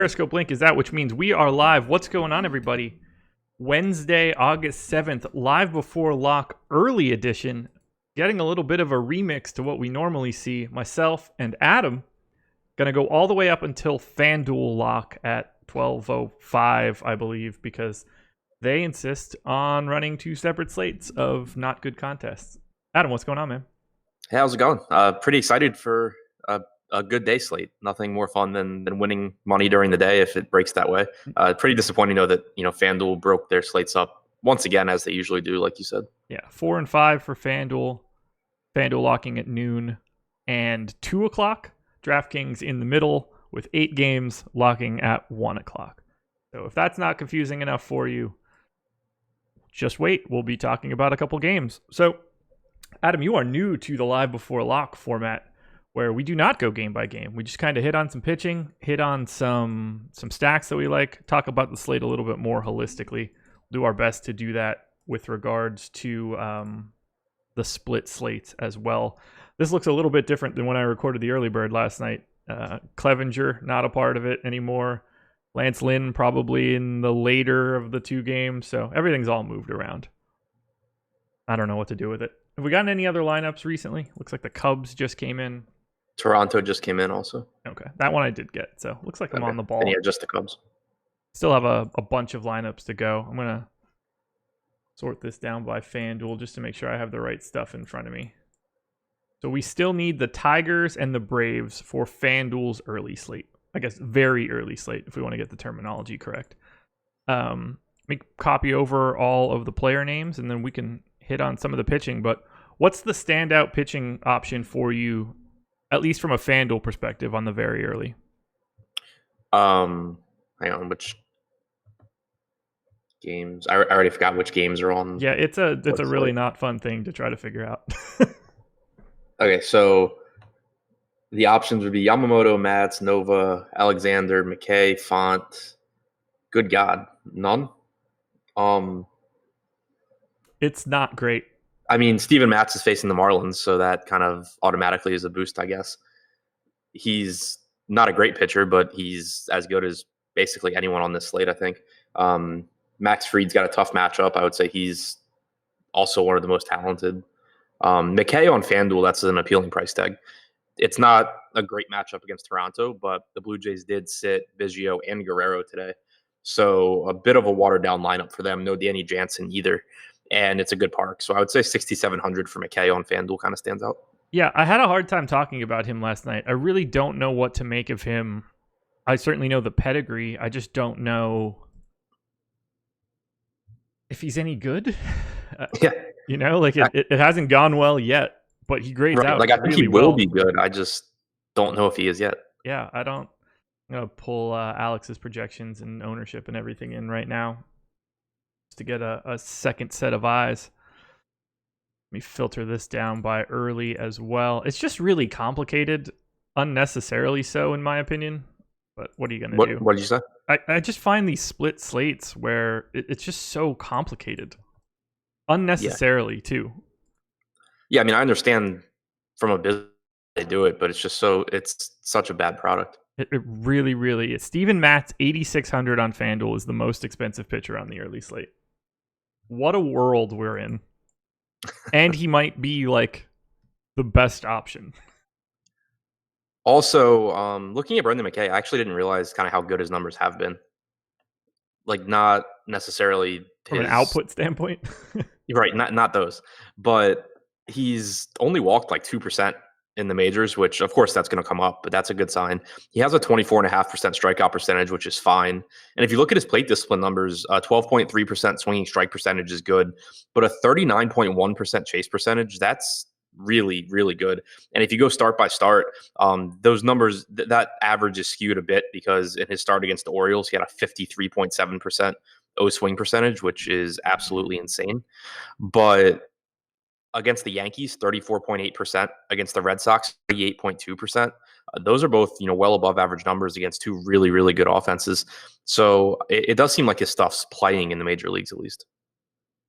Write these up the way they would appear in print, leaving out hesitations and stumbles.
Periscope link is out, which means we are live. What's going on, everybody? Wednesday, August 7th, live before lock, early edition. Getting a little bit of a remix to what we normally see. Myself and Adam going to go all the way up until FanDuel lock at 12:05, I believe, because they insist on running two separate slates of not good contests. Adam, what's going on, man? Hey, how's it going? Pretty excited for a good day slate. Nothing more fun than winning money during the day if it breaks that way. Pretty disappointing, though, that FanDuel broke their slates up once again, as they usually do, like you said. Yeah, 4 and 5 for FanDuel. FanDuel locking at noon and 2 o'clock. DraftKings in the middle with 8 games locking at 1 o'clock. So if that's not confusing enough for you, just wait. We'll be talking about a couple games. So, Adam, you are new to the live before lock format, where we do not go game by game. We just kind of hit on some pitching, hit on some stacks that we like, talk about the slate a little bit more holistically. We'll do our best to do that with regards to the split slates as well. This looks a little bit different than when I recorded the early bird last night. Clevenger, not a part of it anymore. Lance Lynn probably in the later of the two games. So everything's all moved around. I don't know what to do with it. Have we gotten any other lineups recently? Looks like the Cubs just came in. Toronto just came in also. Okay, that one I did get. So looks like I'm on the ball. Yeah, just the Cubs. Still have a bunch of lineups to go. I'm going to sort this down by FanDuel just to make sure I have the right stuff in front of me. So we still need the Tigers and the Braves for FanDuel's early slate. I guess very early slate, if we want to get the terminology correct. Let me copy over all of the player names, and then we can hit on some of the pitching. But what's the standout pitching option for you, at least from a FanDuel perspective, on the very early? Hang on, which games? I already forgot which games are on. Yeah, it's a really not fun thing to try to figure out. Okay, so the options would be Yamamoto, Matz, Nova, Alexander, Mckay, Font. Good God, none. It's not great. I mean, Steven Matz is facing the Marlins, so that kind of automatically is a boost, I guess. He's not a great pitcher, but he's as good as basically anyone on this slate, I think. Max Fried's got a tough matchup. I would say he's also one of the most talented. Mckay on FanDuel, that's an appealing price tag. It's not a great matchup against Toronto, but the Blue Jays did sit Biggio and Guerrero today. So a bit of a watered-down lineup for them. No Danny Jansen either. And it's a good park. So I would say 6,700 for Mckay on FanDuel kind of stands out. Yeah, I had a hard time talking about him last night. I really don't know what to make of him. I certainly know the pedigree. I just don't know if he's any good. Yeah. It hasn't gone well yet, but he grades out. Like, I think really he will well. be good. I just don't know if he is yet. Yeah, I'm going to pull Alex's projections and ownership and everything in right now just to get a second set of eyes. Let me filter this down by early as well. It's just really complicated, unnecessarily so, in my opinion. But what are you going to do? What did you say? I just find these split slates where it's just so complicated. Unnecessarily, too. Yeah, I mean, I understand from a business they do it, but it's such a bad product. It really, really is. Steven Matz, 8,600 on FanDuel, is the most expensive pitcher on the early slate. What a world we're in. And he might be like the best option. Also, looking at Brendan Mckay, I actually didn't realize kind of how good his numbers have been. Like, not necessarily from an output standpoint. Right, not those. But he's only walked like 2% in the majors, which of course that's going to come up, but that's a good sign. He has a 24.5% strikeout percentage, which is fine. And if you look at his plate discipline numbers, 12.3% swinging strike percentage is good, but a 39.1% chase percentage, that's really, really good. And if you go start by start, those numbers, that average is skewed a bit because in his start against the Orioles, he had a 53.7% O swing percentage, which is absolutely insane. But against the Yankees, 34.8%. Against the Red Sox, 38.2%. Those are both, well above average numbers against two really, really good offenses. So it does seem like his stuff's playing in the major leagues, at least.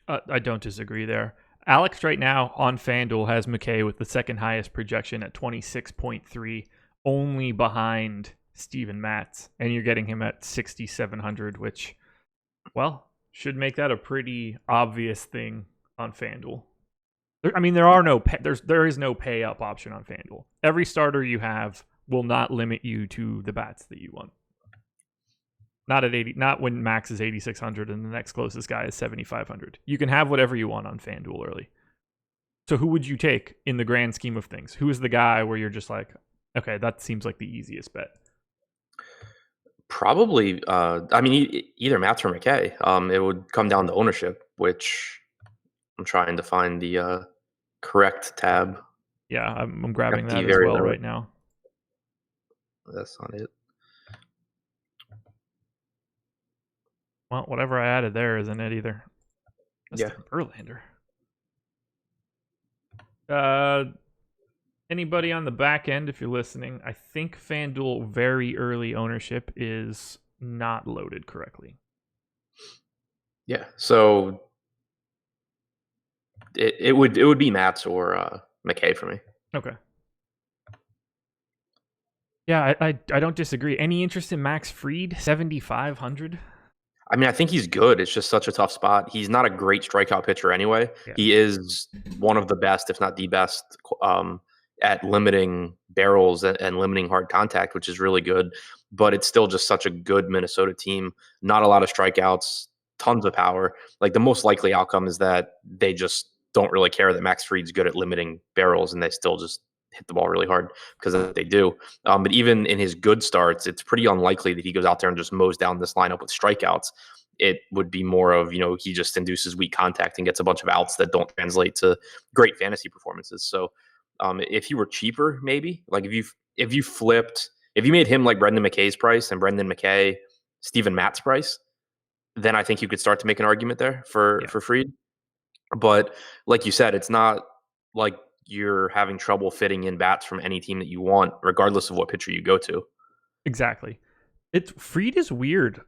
I don't disagree there. Alex right now on FanDuel has Mckay with the second highest projection at 26.3, only behind Steven Matz, and you're getting him at 6,700, which, well, should make that a pretty obvious thing on FanDuel. There is no pay up option on FanDuel. Every starter you have will not limit you to the bats that you want. Not when max is 8,600 and the next closest guy is 7,500. You can have whatever you want on FanDuel early. So who would you take in the grand scheme of things? Who is the guy where you're just like, okay, that seems like the easiest bet? Probably, either Matz or Mckay. It would come down to ownership, which I'm trying to find the correct tab. Yeah, I'm grabbing that as well right now. That's not it. Well, whatever I added there isn't it either. Yeah. Verlander. Anybody on the back end, if you're listening, I think FanDuel very early ownership is not loaded correctly. Yeah, so it would be Matz or Mckay for me. Okay. Yeah, I don't disagree. Any interest in Max Fried, 7,500? I mean, I think he's good. It's just such a tough spot. He's not a great strikeout pitcher anyway. Yeah. He is one of the best, if not the best, at limiting barrels and limiting hard contact, which is really good. But it's still just such a good Minnesota team. Not a lot of strikeouts, tons of power. Like the most likely outcome is that they just don't really care that Max Fried's good at limiting barrels, and they still just hit the ball really hard because that's what they do. But even in his good starts, it's pretty unlikely that he goes out there and just mows down this lineup with strikeouts. It would be more of, he just induces weak contact and gets a bunch of outs that don't translate to great fantasy performances. So if he were cheaper, maybe like if you made him like Brendan McKay's price and Brendan McKay, Steven Matt's price, then I think you could start to make an argument there for Fried. But like you said, it's not like you're having trouble fitting in bats from any team that you want, regardless of what pitcher you go to. Exactly. Fried is weird.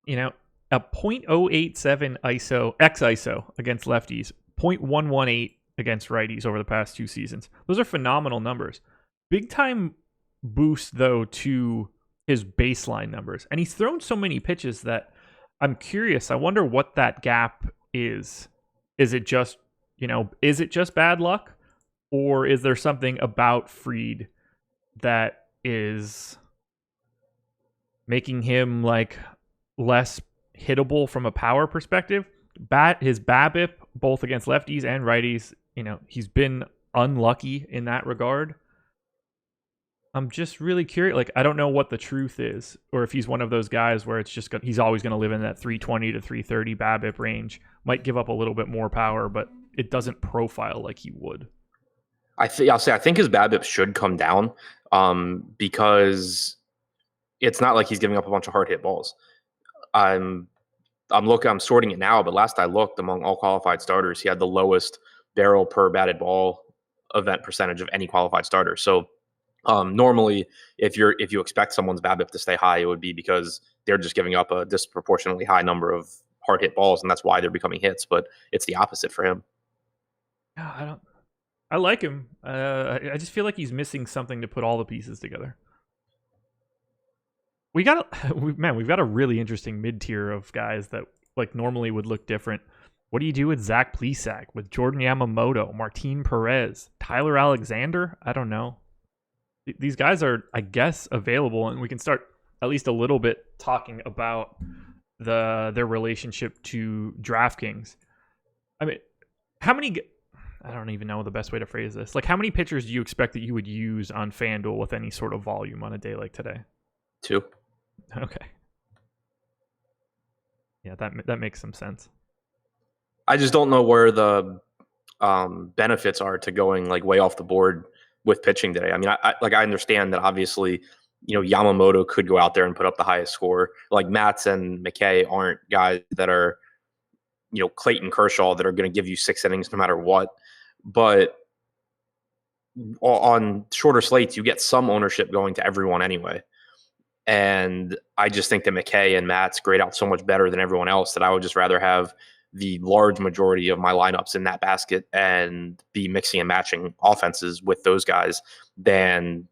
A .087 ISO against lefties, .118 against righties over the past 2 seasons. Those are phenomenal numbers. Big time boost though to his baseline numbers. And he's thrown so many pitches that I'm curious. I wonder what that gap is. Is it just bad luck? Or is there something about Fried that is making him like less hittable from a power perspective? His BABIP, both against lefties and righties, he's been unlucky in that regard. I'm just really curious. Like, I don't know what the truth is, or if he's one of those guys where it's just he's always going to live in that 320 to 330 BABIP range. Might give up a little bit more power, but it doesn't profile like he would. I think his BABIP should come down because it's not like he's giving up a bunch of hard hit balls. I'm sorting it now, but last I looked, among all qualified starters, he had the lowest barrel per batted ball event percentage of any qualified starter. So normally, if you expect someone's BABIP to stay high, it would be because they're just giving up a disproportionately high number of hard hit balls, and that's why they're becoming hits. But it's the opposite for him. I like him. I just feel like he's missing something to put all the pieces together. We've got a really interesting mid-tier of guys that like normally would look different. What do you do with Zach Plesac, with Jordan Yamamoto, Martin Perez, Tyler Alexander? I don't know. These guys are, I guess, available, and we can start at least a little bit talking about their relationship to DraftKings. I mean, I don't even know the best way to phrase this. Like, how many pitchers do you expect that you would use on FanDuel with any sort of volume on a day like today? 2. Okay. Yeah, that makes some sense. I just don't know where the benefits are to going like way off the board with pitching today. I mean, I understand that obviously, Yamamoto could go out there and put up the highest score. Like Matz and Mckay aren't guys that are, Clayton Kershaw that are going to give you 6 innings no matter what. But on shorter slates, you get some ownership going to everyone anyway. And I just think that Mckay and Matz grade out so much better than everyone else that I would just rather have the large majority of my lineups in that basket and be mixing and matching offenses with those guys than,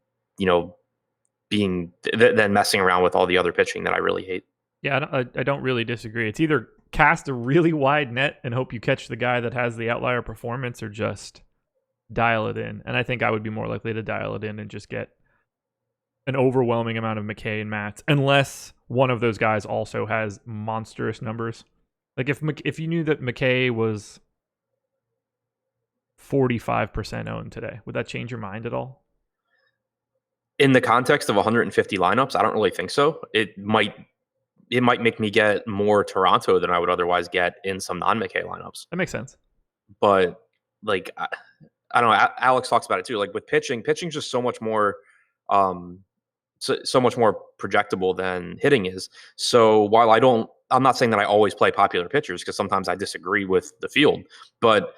than messing around with all the other pitching that I really hate. Yeah, I don't really disagree. It's either cast a really wide net and hope you catch the guy that has the outlier performance, or just dial it in. And I think I would be more likely to dial it in and just get an overwhelming amount of Mckay and Matz, unless one of those guys also has monstrous numbers. Like if you knew that Mckay was 45% owned today, would that change your mind at all? In the context of 150 lineups, I don't really think so. It might make me get more Toronto than I would otherwise get in some non-Mckay lineups. That makes sense. But like, I don't know. Alex talks about it too. Like with pitching's just so much more, so much more projectable than hitting is. So while I'm not saying that I always play popular pitchers, because sometimes I disagree with the field. But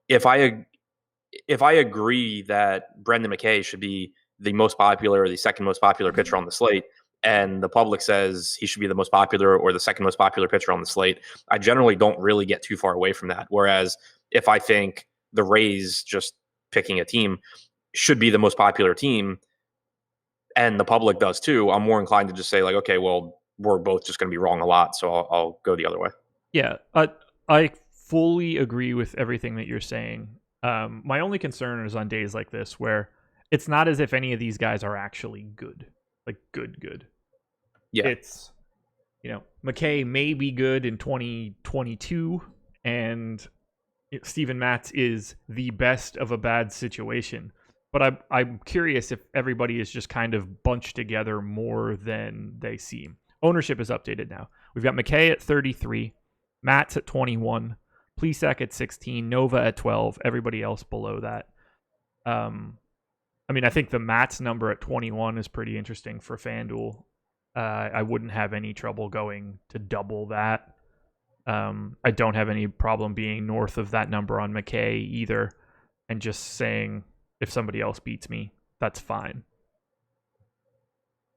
if I agree that Brendan McKay should be the most popular or the second most popular pitcher on the slate, and the public says he should be the most popular or the second most popular pitcher on the slate, I generally don't really get too far away from that. Whereas if I think the Rays, just picking a team, should be the most popular team, and the public does too, I'm more inclined to just say like, okay, well, we're both just going to be wrong a lot, so I'll go the other way. Yeah, I fully agree with everything that you're saying. My only concern is on days like this where it's not as if any of these guys are actually good. Like good. Yeah. It's, Mckay may be good in 2022, and Steven Matz is the best of a bad situation. But I'm curious if everybody is just kind of bunched together more than they seem. Ownership is updated now. We've got Mckay at 33, Matz at 21, Plesac at 16, Nova at 12, everybody else below that. I think the Matz number at 21 is pretty interesting for FanDuel. I wouldn't have any trouble going to double that. I don't have any problem being north of that number on Mckay either, and just saying if somebody else beats me, that's fine.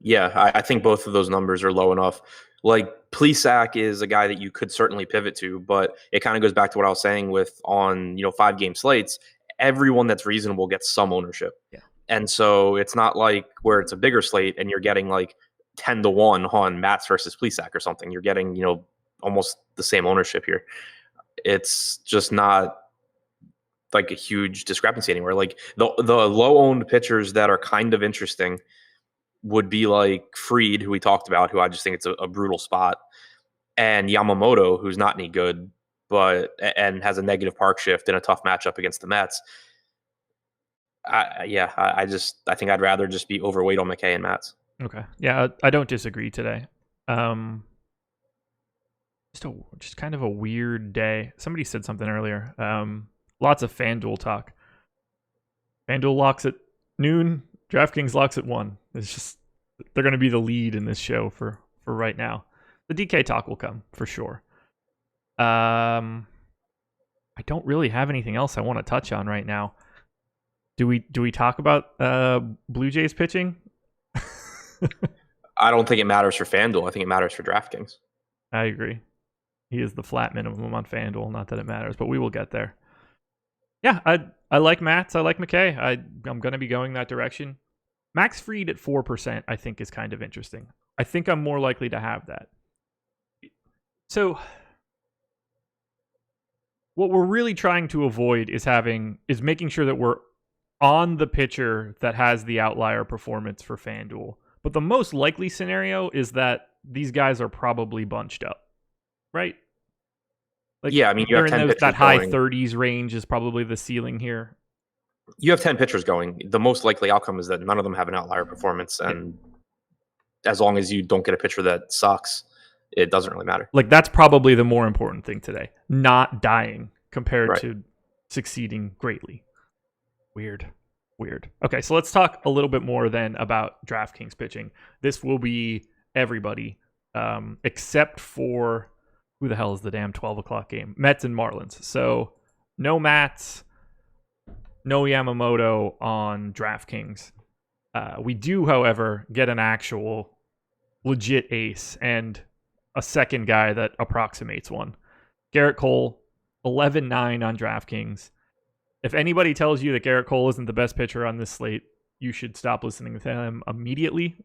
Yeah, I think both of those numbers are low enough. Like Plesac is a guy that you could certainly pivot to, but it kind of goes back to what I was saying with on 5-game slates. Everyone that's reasonable gets some ownership. Yeah. And so it's not like where it's a bigger slate and you're getting like 10-1 on Matz versus Plesac or something. You're getting, almost the same ownership here. It's just not like a huge discrepancy anywhere. Like the low owned pitchers that are kind of interesting would be like Fried, who we talked about, who I just think it's a brutal spot, and Yamamoto, who's not any good, and has a negative park shift in a tough matchup against the Mets. I think I'd rather just be overweight on Mckay and Matz. Okay. Yeah, I don't disagree today. Just kind of a weird day. Somebody said something earlier. Lots of FanDuel talk. FanDuel locks at noon. DraftKings locks at 1. It's just, they're going to be the lead in this show for right now. The DK talk will come for sure. I don't really have anything else I want to touch on right now. Do we talk about Blue Jays pitching? I don't think it matters for FanDuel. I think it matters for DraftKings. I agree. He is the flat minimum on FanDuel. Not that it matters, but we will get there. Yeah, I like Matz. I like Mckay. I'm going to be going that direction. Max Fried at 4%, I think, is kind of interesting. I think I'm more likely to have that. So what we're really trying to avoid is making sure that we're on the pitcher that has the outlier performance for FanDuel. But the most likely scenario is that these guys are probably bunched up, right? Like, yeah, you have 10 pitchers. That high 30s range is probably the ceiling here. You have 10 pitchers going. The most likely outcome is that none of them have an outlier performance, and as long as you don't get a pitcher that sucks, it doesn't really matter. Like, that's probably the more important thing today. Not dying compared to succeeding greatly. Weird. Okay, so let's talk a little bit more then about DraftKings pitching. This will be everybody, except for who the hell is the damn 12 o'clock game? Mets and Marlins. So no Matz, no Yamamoto on DraftKings. We do, however, get an actual legit ace and a second guy that approximates one. Garrett Cole, 11-9 on DraftKings. If anybody tells you that Garrett Cole isn't the best pitcher on this slate, you should stop listening to him immediately.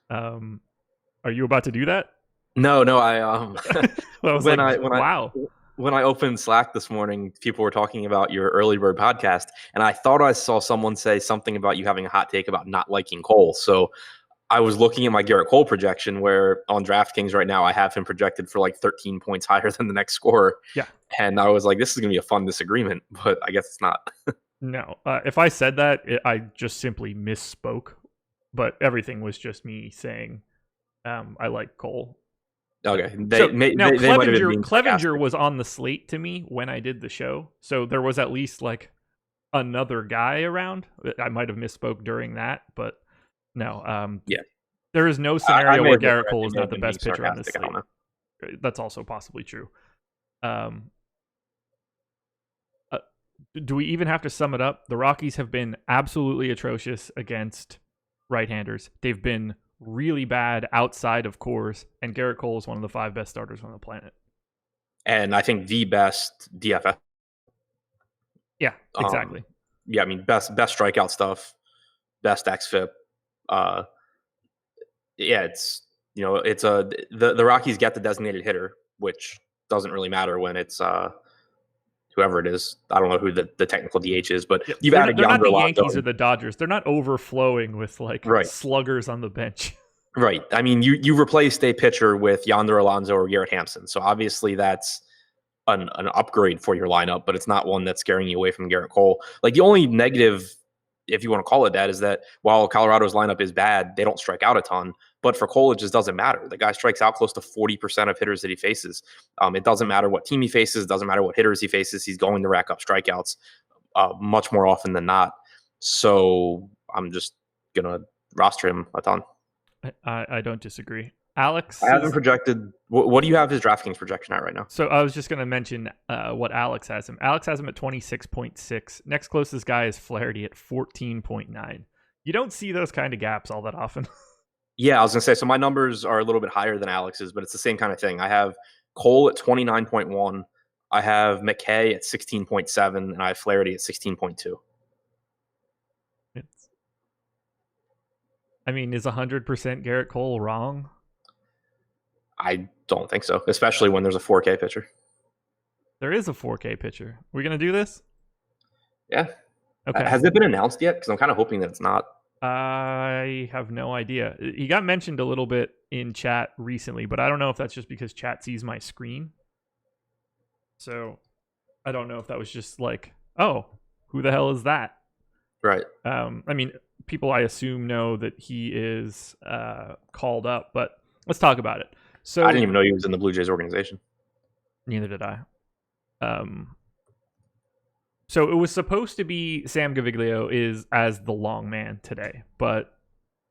Are you about to do that? No, I I was wow. When I opened Slack this morning, people were talking about your early bird podcast, and I thought I saw someone say something about you having a hot take about not liking Cole. So I was looking at my Garrett Cole projection, where on DraftKings right now I have him projected for like 13 points higher than the next scorer. Yeah. And I was like, this is going to be a fun disagreement, but I guess it's not. No. If I said that, I just simply misspoke. But everything was just me saying I like Cole. Okay. Clevenger was on the slate to me when I did the show. So there was at least like another guy around. I might have misspoke during that, but no. Yeah. There is no scenario where Garrett Cole is not the best pitcher on this slate. That's also possibly true. Do we even have to sum it up? The Rockies have been absolutely atrocious against right-handers. They've been really bad outside of Coors, and Garrett Cole is one of the 5 best starters on the planet. And I think the best DFS. Yeah, exactly. I mean, best strikeout stuff, best xFIP. It's the Rockies get the designated hitter, which doesn't really matter when it's whoever it is. I don't know who the technical DH is, but you've added they're not the Alonso. Yankees or the Dodgers. They're not overflowing with like sluggers on the bench. Right. I mean, you replaced a pitcher with Yonder Alonso or Garrett Hampson, so obviously that's an upgrade for your lineup, but it's not one that's scaring you away from Garrett Cole. Like the only negative, if you want to call it that, is that while Colorado's lineup is bad, they don't strike out a ton. But for Cole, it just doesn't matter. The guy strikes out close to 40% of hitters that he faces. It doesn't matter what team he faces. It doesn't matter what hitters he faces. He's going to rack up strikeouts much more often than not. So I'm just going to roster him a ton. I don't disagree. Alex? I haven't projected. What do you have his DraftKings projection at right now? So I was just going to mention what Alex has him. Alex has him at 26.6. Next closest guy is Flaherty at 14.9. You don't see those kind of gaps all that often. Yeah, I was going to say, so my numbers are a little bit higher than Alex's, but it's the same kind of thing. I have Cole at 29.1. I have Mckay at 16.7, and I have Flaherty at 16.2. I mean, is 100% Garrett Cole wrong? I don't think so, especially when there's a 4K pitcher. There is a 4K pitcher. We going to do this? Yeah. Okay. Has it been announced yet? Because I'm kind of hoping that it's not. I have no idea. He got mentioned a little bit in chat recently, but I don't know if that's just because chat sees my screen. So I don't know if that was just like, oh, who the hell is that? Right. I mean, people I assume know that he is called up, but let's talk about it. So I didn't even know he was in the Blue Jays organization. Neither did I. So it was supposed to be Sam Gaviglio is as the long man today, but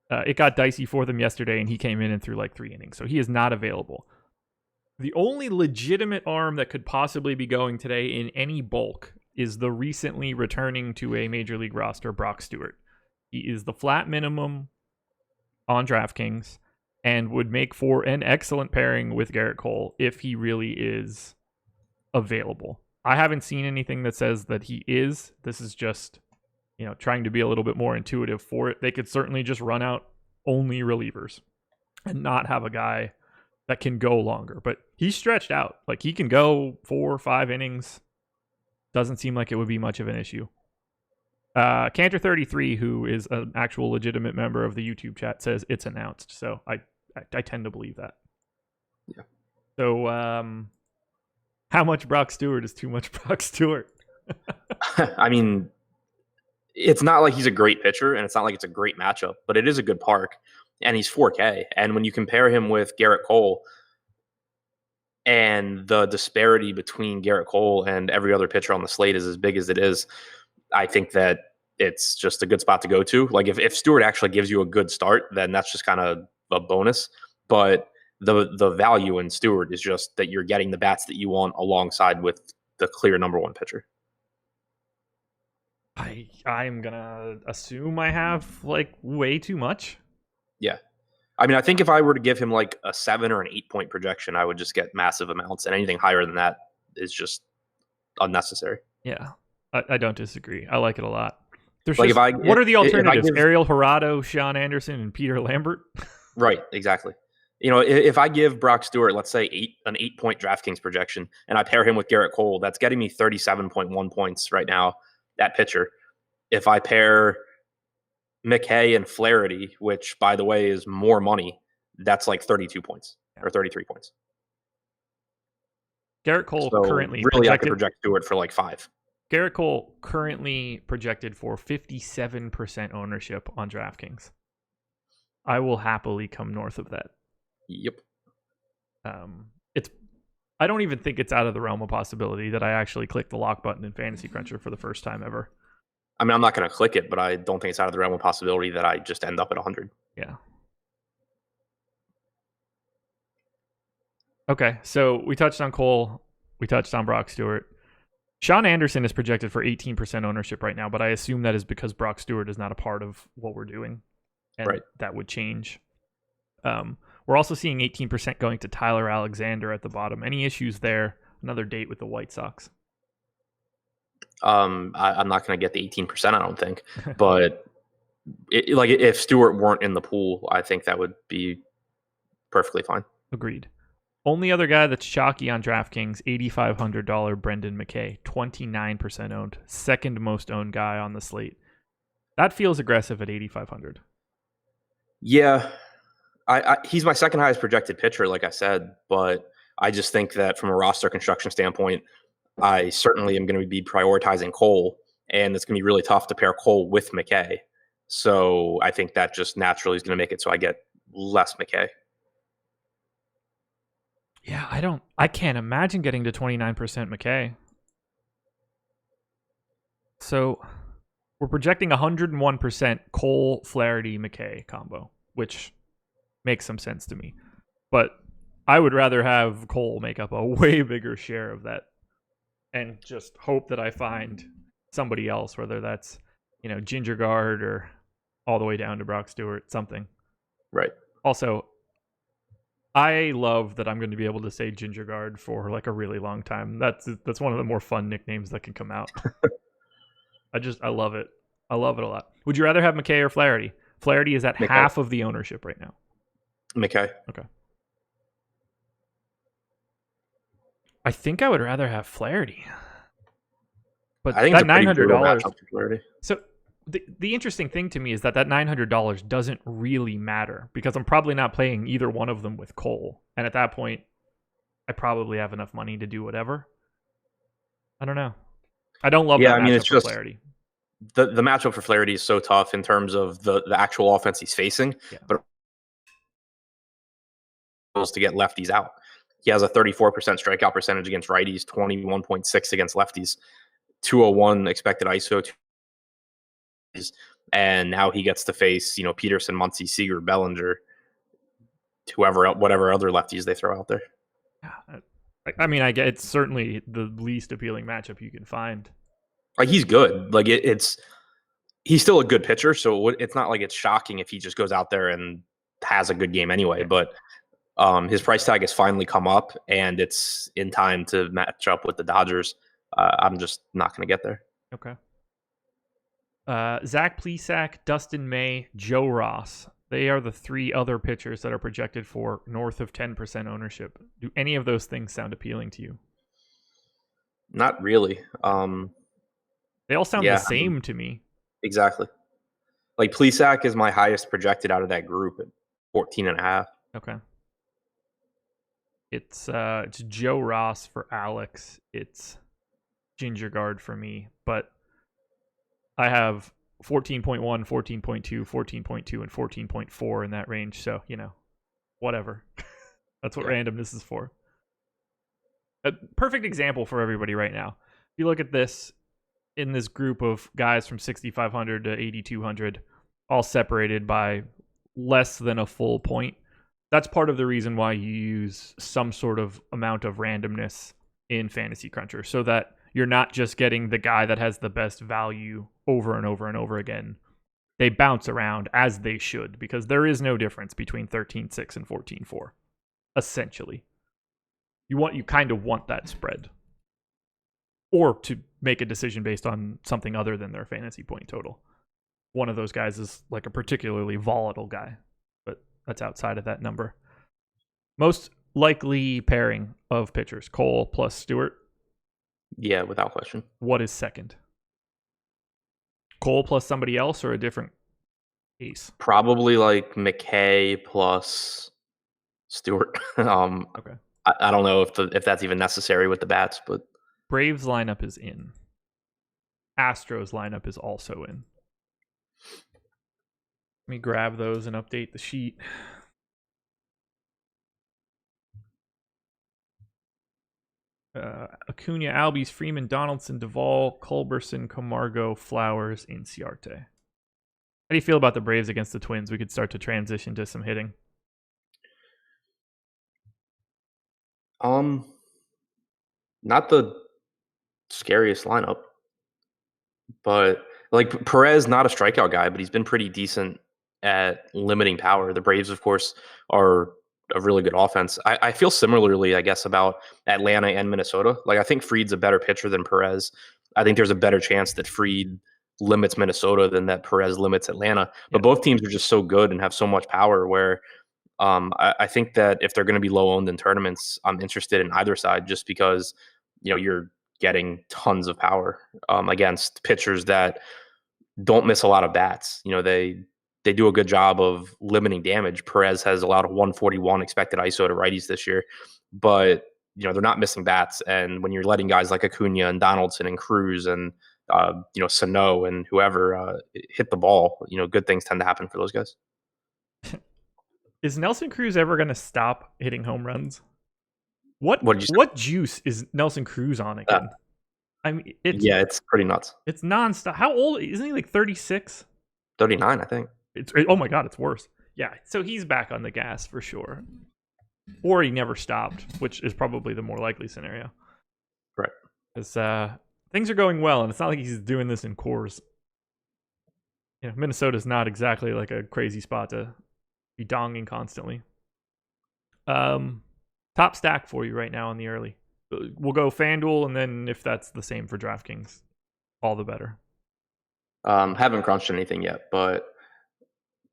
it got dicey for them yesterday, and he came in and threw like 3 innings, so he is not available. The only legitimate arm that could possibly be going today in any bulk is the recently returning to a major league roster, Brock Stewart. He is the flat minimum on DraftKings and would make for an excellent pairing with Garrett Cole if he really is available. I haven't seen anything that says that he is. This is just, trying to be a little bit more intuitive for it. They could certainly just run out only relievers and not have a guy that can go longer. But he's stretched out. Like, he can go 4 or 5 innings. Doesn't seem like it would be much of an issue. Cantor33, who is an actual legitimate member of the YouTube chat, says it's announced. So I tend to believe that. Yeah. So, how much Brock Stewart is too much Brock Stewart? I mean, it's not like he's a great pitcher, and it's not like it's a great matchup, but it is a good park, and he's 4K. And when you compare him with Garrett Cole, and the disparity between Garrett Cole and every other pitcher on the slate is as big as it is, I think that it's just a good spot to go to. Like, if Stewart actually gives you a good start, then that's just kind of a bonus. But the value in Stewart is just that you're getting the bats that you want alongside with the clear number 1 pitcher. I'm gonna assume I have like way too much. Yeah. I mean, I think if I were to give him like a 7 or an 8 point projection, I would just get massive amounts, and anything higher than that is just unnecessary. Yeah. I don't disagree. I like it a lot. Like, what are the alternatives? Ariel Jurado, Sean Anderson, and Peter Lambert? Right, exactly. You know, if I give Brock Stewart, let's say an 8-point DraftKings projection, and I pair him with Garrett Cole, that's getting me 37.1 points right now. That pitcher. If I pair Mckay and Flaherty, which by the way is more money, that's like 32 points or 33 points. Garrett Cole So currently really, projected, I could project Stewart for like 5. Garrett Cole currently projected for 57% ownership on DraftKings. I will happily come north of that. Yep. I don't even think it's out of the realm of possibility that I actually click the lock button in Fantasy Cruncher for the first time ever. I mean, I'm not going to click it, but I don't think it's out of the realm of possibility that I just end up at 100. Yeah. Okay, so we touched on Cole. We touched on Brock Stewart. Sean Anderson is projected for 18% ownership right now, but I assume that is because Brock Stewart is not a part of what we're doing, and right. That would change. We're also seeing 18% going to Tyler Alexander at the bottom. Any issues there? Another date with the White Sox. I'm not going to get the 18%, I don't think. But like if Stewart weren't in the pool, I think that would be perfectly fine. Agreed. Only other guy that's chalky on DraftKings, $8,500 Brendan Mckay, 29% owned, second most owned guy on the slate. That feels aggressive at 8,500. Yeah, he's my second highest projected pitcher, like I said, but I just think that from a roster construction standpoint, I certainly am going to be prioritizing Cole, and it's going to be really tough to pair Cole with Mckay. So I think that just naturally is going to make it so I get less Mckay. Yeah, I can't imagine getting to 29% Mckay. So we're projecting 101% Cole, Flaherty, Mckay combo, which makes some sense to me. But I would rather have Cole make up a way bigger share of that and just hope that I find somebody else, whether that's, Ginger Guard or all the way down to Brock Stewart, something. Right. Also, I love that I'm going to be able to say Ginger Guard for like a really long time. That's one of the more fun nicknames that can come out. I love it. I love it a lot. Would you rather have Mckay or Flaherty? Flaherty is at Mckay. half of the ownership right now. Mckay. Okay. I think I would rather have Flaherty. But I think that it's a pretty $900. brutal matchup for Flaherty. So the interesting thing to me is that $900 doesn't really matter because I'm probably not playing either one of them with Cole. And at that point, I probably have enough money to do whatever. I don't know. I don't love that matchup it's for just Flaherty. The matchup for Flaherty is so tough in terms of the actual offense he's facing, but to get lefties out. He has a 34% strikeout percentage against righties, 21.6 against lefties, 201 expected ISO, and now he gets to face Peterson, Muncy, Seager, Bellinger, whatever other lefties they throw out there. I mean, I get it's certainly the least appealing matchup you can find. Like he's good. Like he's still a good pitcher, so it's not like it's shocking if he just goes out there and has a good game anyway. But his price tag has finally come up, and it's in time to match up with the Dodgers. I'm just not going to get there. Okay. Zach Plesac, Dustin May, Joe Ross. They are the three other pitchers that are projected for north of 10% ownership. Do any of those things sound appealing to you? Not really. They all sound the same to me. Exactly. Like Plesac is my highest projected out of that group at 14.5. Okay. It's Joe Ross for Alex. It's Ginger Guard for me. But I have 14.1, 14.2, 14.2, and 14.4 in that range. So, whatever. That's what randomness is for. A perfect example for everybody right now. If you look at this, in this group of guys from 6,500 to 8,200, all separated by less than a full point. That's part of the reason why you use some sort of amount of randomness in Fantasy Cruncher, so that you're not just getting the guy that has the best value over and over and over again. They bounce around as they should, because there is no difference between 13.6 and 14.4. Essentially, you kind of want that spread, or to make a decision based on something other than their fantasy point total. One of those guys is like a particularly volatile guy, but that's outside of that number. Most likely pairing of pitchers, Cole plus Stewart. Yeah, without question. What is second? Cole plus somebody else or a different ace? Probably like Mckay plus Stewart. Okay. I don't know if that's even necessary with the bats, but Braves lineup is in. Astros lineup is also in. Let me grab those and update the sheet. Acuna, Albies, Freeman, Donaldson, Duvall, Culberson, Camargo, Flowers, Inciarte. How do you feel about the Braves against the Twins? We could start to transition to some hitting. Not the scariest lineup, but like Perez, not a strikeout guy, but he's been pretty decent at limiting power. The Braves, of course, are a really good offense. I feel similarly, I guess, about Atlanta and Minnesota. Like I think Fried's a better pitcher than Perez. I think there's a better chance that Fried limits Minnesota than that Perez limits Atlanta. But both teams are just so good and have so much power where I think that if they're going to be low owned in tournaments, I'm interested in either side just because, you're getting tons of power against pitchers that don't miss a lot of bats. They do a good job of limiting damage. Perez has allowed a 141 expected ISO to righties this year, but they're not missing bats. And when you're letting guys like Acuna and Donaldson and Cruz and Sano and whoever hit the ball, good things tend to happen for those guys. Is Nelson Cruz ever going to stop hitting home runs? What juice is Nelson Cruz on again? I mean, it's pretty nuts. It's nonstop. How old isn't he? Like 36, 39, I think. Oh my god, it's worse. Yeah, so he's back on the gas for sure, or he never stopped, which is probably the more likely scenario. Right. Because things are going well, and it's not like he's doing this in cores. Minnesota's not exactly like a crazy spot to be donging constantly. Top stack for you right now in the early. We'll go FanDuel, and then if that's the same for DraftKings, all the better. Haven't crunched anything yet, but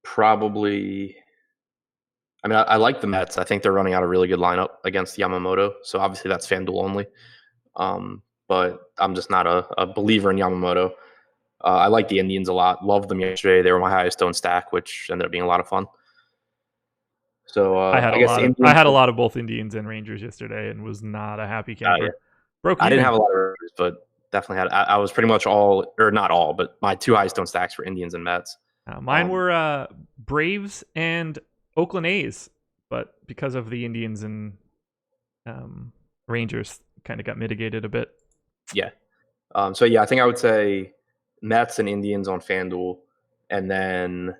probably. I mean, I like the Mets. I think they're running out a really good lineup against Yamamoto, so obviously that's FanDuel only. But I'm just not a believer in Yamamoto. I like the Indians a lot. Loved them yesterday. They were my highest owned stack, which ended up being a lot of fun. So I had a lot of both Indians and Rangers yesterday, and was not a happy camper. I didn't have a lot of Rangers, but definitely had. I was pretty much all, or not all, but my two highest owned stacks were Indians and Mets. Mine were Braves and Oakland A's, but because of the Indians and Rangers, kind of got mitigated a bit. Yeah. So yeah, I think I would say Mets and Indians on FanDuel, and then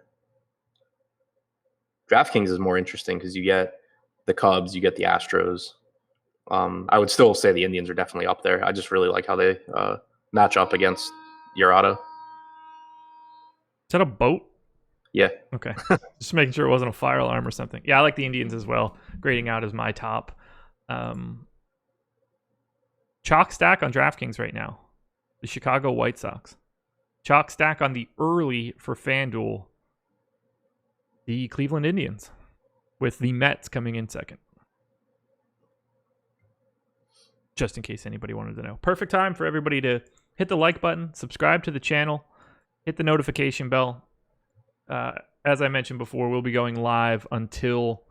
DraftKings is more interesting because you get the Cubs, you get the Astros. I would still say the Indians are definitely up there. I just really like how they match up against Urata. Is that a boat? Yeah. Okay. Just making sure it wasn't a fire alarm or something. Yeah, I like the Indians as well. Grading out as my top. Chalk stack on DraftKings right now. The Chicago White Sox. Chalk stack on the early for FanDuel. The Cleveland Indians, with the Mets coming in second. Just in case anybody wanted to know. Perfect time for everybody to hit the like button, subscribe to the channel, hit the notification bell. As I mentioned before, we'll be going live until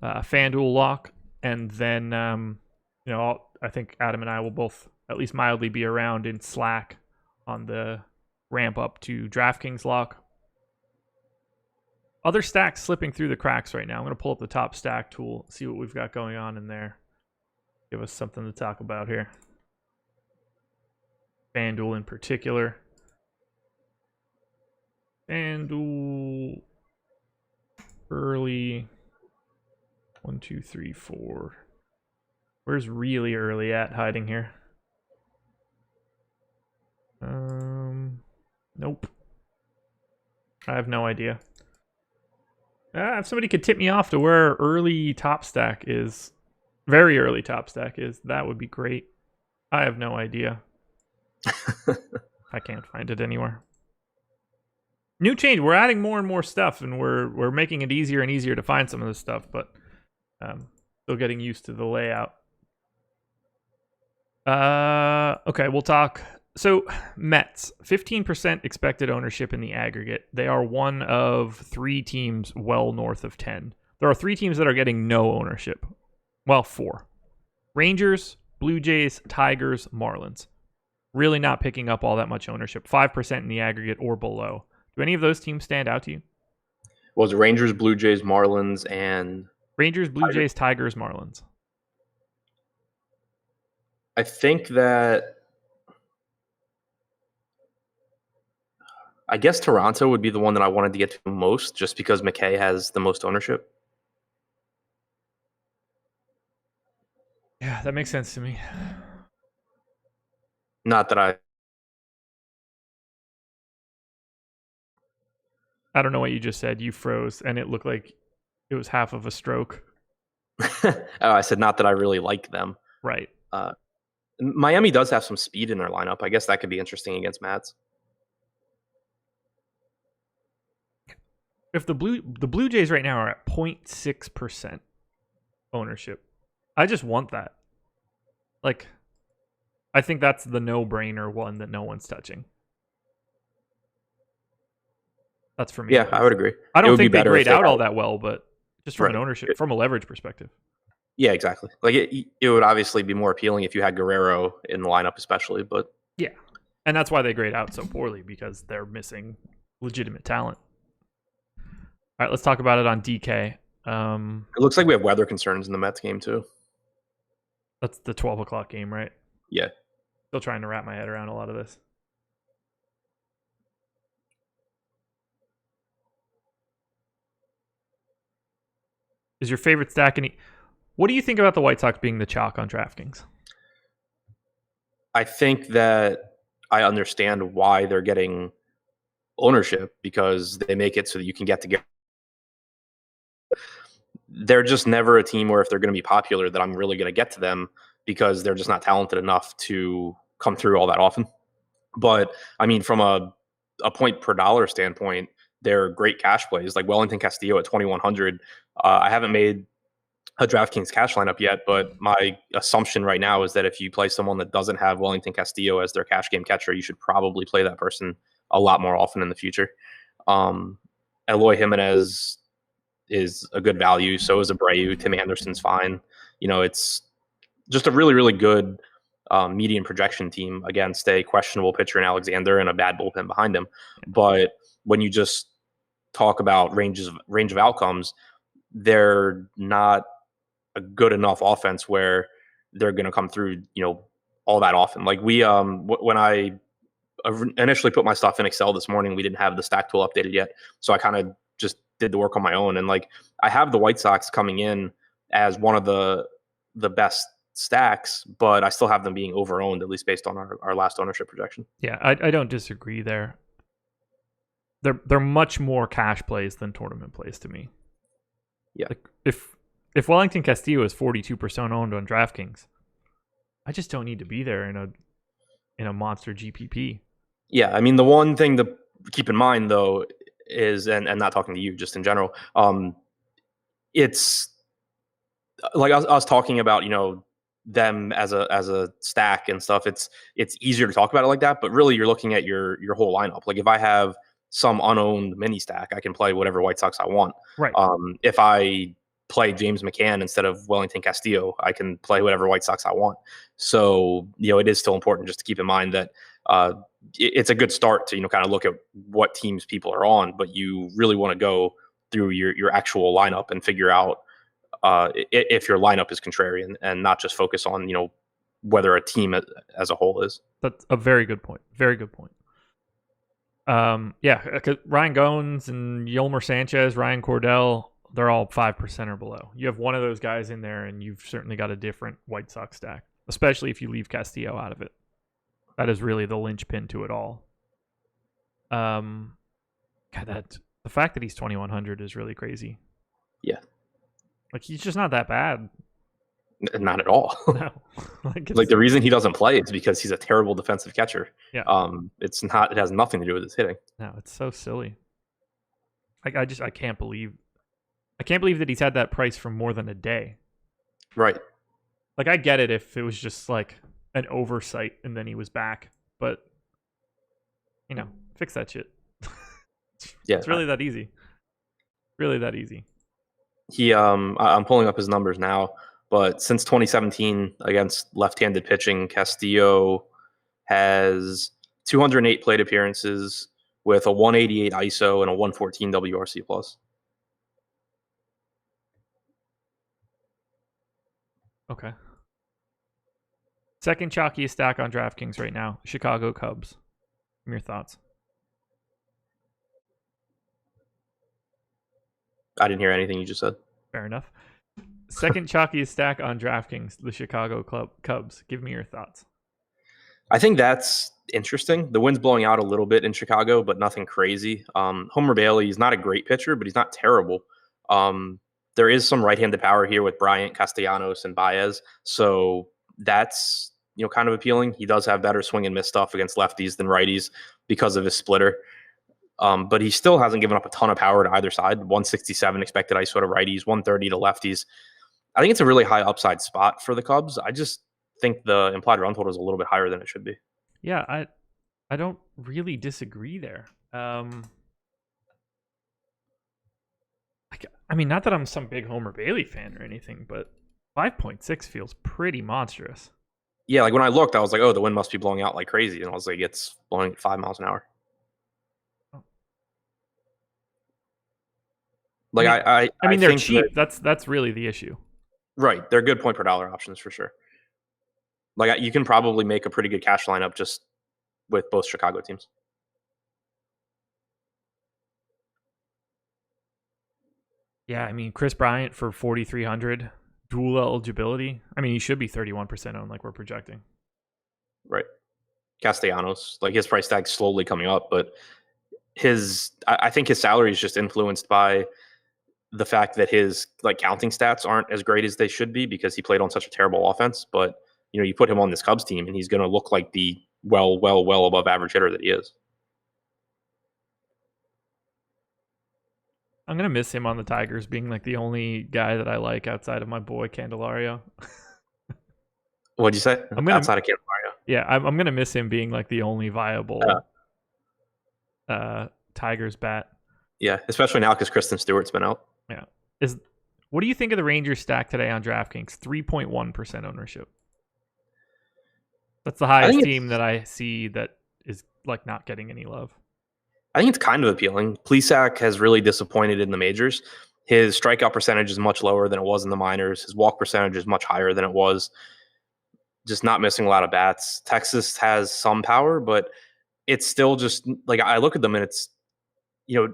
FanDuel lock, and then I think Adam and I will both at least mildly be around in Slack on the ramp up to DraftKings lock. Other stacks slipping through the cracks right now. I'm going to pull up the top stack tool, see what we've got going on in there. Give us something to talk about here. FanDuel in particular. FanDuel early 1, 2, 3, 4. Where's really early at hiding here? Nope. I have no idea. If somebody could tip me off to where early top stack is, very early top stack is, that would be great. I have no idea. I can't find it anywhere. New change. We're adding more and more stuff, and we're making it easier and easier to find some of this stuff, but still getting used to the layout. Okay, we'll talk. So Mets, 15% expected ownership in the aggregate. They are one of 3 teams well north of 10. There are 3 teams that are getting no ownership. Well, 4. Rangers, Blue Jays, Tigers, Marlins. Really not picking up all that much ownership. 5% in the aggregate or below. Do any of those teams stand out to you? Was it Rangers, Blue Jays, Marlins, and Rangers, Blue Jays, Tigers, Marlins. I think that I guess Toronto would be the one that I wanted to get to most, just because Mckay has the most ownership. Yeah, that makes sense to me. Not that I don't know what you just said. You froze, and it looked like it was half of a stroke. I said not that I really like them. Right. Miami does have some speed in their lineup. I guess that could be interesting against Mats. If the Blue Jays right now are at 0.6% ownership, I just want that. Like, I think that's the no-brainer one that no one's touching. That's for me. Yeah, I would agree. I don't think they grade out all that well, but just from an ownership, from a leverage perspective. Yeah, exactly. Like it would obviously be more appealing if you had Guerrero in the lineup, especially. But yeah, and that's why they grade out so poorly, because they're missing legitimate talent. All right, let's talk about it on DK. It looks like we have weather concerns in the Mets game too. That's the 12 o'clock game, right? Yeah. Still trying to wrap my head around a lot of this. Is your favorite stack any? What do you think about the White Sox being the chalk on DraftKings? I think that I understand why they're getting ownership, because they make it so that you can get together. They're just never a team where if they're going to be popular that I'm really going to get to them, because they're just not talented enough to come through all that often. But I mean, from a point per dollar standpoint, they're great cash plays. Like Wellington Castillo at 2,100. I haven't made a DraftKings cash lineup yet, but my assumption right now is that if you play someone that doesn't have Wellington Castillo as their cash game catcher, you should probably play that person a lot more often in the future. Eloy Jimenez is a good value. So is Abreu. Tim Anderson's fine. You know, it's just a really, really good median projection team against a questionable pitcher in Alexander and a bad bullpen behind him. But when you just talk about range of outcomes, they're not a good enough offense where they're going to come through, you know, all that often. Like we, when I initially put my stuff in Excel this morning, we didn't have the stack tool updated yet. So I kind of just did the work on my own. And like, I have the White Sox coming in as one of the best stacks, but I still have them being over-owned, at least based on our last ownership projection. Yeah, I don't disagree there. They're much more cash plays than tournament plays to me. Yeah. Like if Wellington Castillo is 42% owned on DraftKings, I just don't need to be there in a monster GPP. Yeah, I mean, the one thing to keep in mind though is, and not talking to you, just in general, it's like I was talking about, you know, them as a stack and stuff. It's easier to talk about it like that, but really you're looking at your whole lineup. Like if I have some unowned mini stack, I can play whatever White Sox I want. Right. If I play James McCann instead of Wellington Castillo, I can play whatever White Sox I want. So, you know, it is still important just to keep in mind that it's a good start to, you know, kind of look at what teams people are on, but you really want to go through your actual lineup and figure out if your lineup is contrarian, and not just focus on, you know, whether a team as a whole is. That's a very good point. Very good point. Yeah, Ryan Goins and Yolmer Sanchez, Ryan Cordell, they're all 5% or below. You have one of those guys in there, and you've certainly got a different White Sox stack, especially if you leave Castillo out of it. That is really the linchpin to it all. God, the fact that he's 2,100 is really crazy. Yeah. Like, he's just not that bad. Not at all. No. Like the reason he doesn't play is because he's a terrible defensive catcher. Yeah. It has nothing to do with his hitting. No, it's so silly. I can't believe that he's had that price for more than a day. Right. Like, I get it if it was just like an oversight and then he was back, but fix that shit. Yeah. It's really that easy. Really that easy. I'm pulling up his numbers now, but since 2017 against left-handed pitching, Castillo has 208 plate appearances with a 188 ISO and a 114 WRC plus. Okay. Second chalkiest stack on DraftKings right now, Chicago Cubs. Your thoughts? I didn't hear anything you just said. Fair enough. Second chalkiest stack on DraftKings, the Chicago Cubs. Give me your thoughts. I think that's interesting. The wind's blowing out a little bit in Chicago, but nothing crazy. Homer Bailey is not a great pitcher, but he's not terrible. There is some right-handed power here with Bryant, Castellanos, and Baez. So that's kind of appealing. He does have better swing and miss stuff against lefties than righties because of his splitter. But he still hasn't given up a ton of power to either side. 167 expected ISO to righties, 130 to lefties. I think it's a really high upside spot for the Cubs. I just think the implied run total is a little bit higher than it should be. Yeah, I don't really disagree there. I mean, not that I'm some big Homer Bailey fan or anything, but 5.6 feels pretty monstrous. Yeah, like when I looked, I was like, oh, the wind must be blowing out like crazy. And I was like, it's blowing at 5 miles an hour. Like I mean they're cheap. That, that's really the issue. Right. They're good point per dollar options for sure. Like you can probably make a pretty good cash lineup just with both Chicago teams. Yeah, I mean Chris Bryant for 4,300, dual eligibility. I mean he should be 31% owned like we're projecting. Right. Castellanos, like his price tag's slowly coming up, but I think his salary is just influenced by the fact that his like counting stats aren't as great as they should be because he played on such a terrible offense. But you put him on this Cubs team and he's going to look like the well above average hitter that he is. I'm going to miss him on the Tigers being like the only guy that I like outside of my boy Candelario. What'd you say? Outside of Candelario? Yeah, I'm going to miss him being like the only viable Tigers bat. Yeah, especially now because Col Stewart's been out. Yeah. What do you think of the Rangers stack today on DraftKings? 3.1% ownership. That's the highest team that I see that is like not getting any love. I think it's kind of appealing. Plesac has really disappointed in the majors. His strikeout percentage is much lower than it was in the minors. His walk percentage is much higher than it was. Just not missing a lot of bats. Texas has some power, but it's still just like I look at them and it's,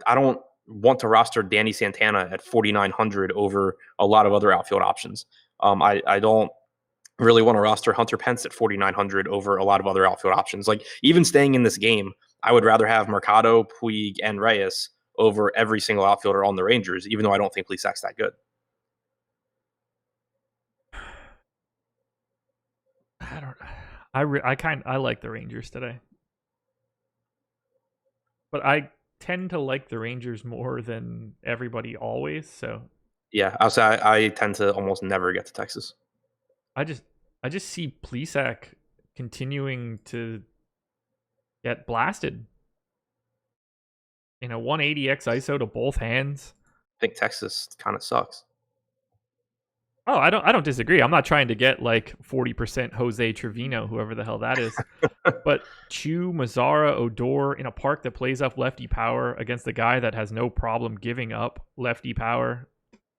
I don't want to roster Danny Santana at 4,900 over a lot of other outfield options. I don't really want to roster Hunter Pence at 4,900 over a lot of other outfield options. Like even staying in this game, I would rather have Mercado, Puig, and Reyes over every single outfielder on the Rangers, even though I don't think Plesac's that good. I like the Rangers today, but I tend to like the Rangers more than everybody always. So yeah, I tend to almost never get to Texas. I just see Plesac continuing to get blasted. 180x ISO to both hands. I think Texas kind of sucks. Oh, I don't disagree. I'm not trying to get like 40% Jose Trevino, whoever the hell that is. But Chu, Mazzara, Odor in a park that plays up lefty power against a guy that has no problem giving up lefty power.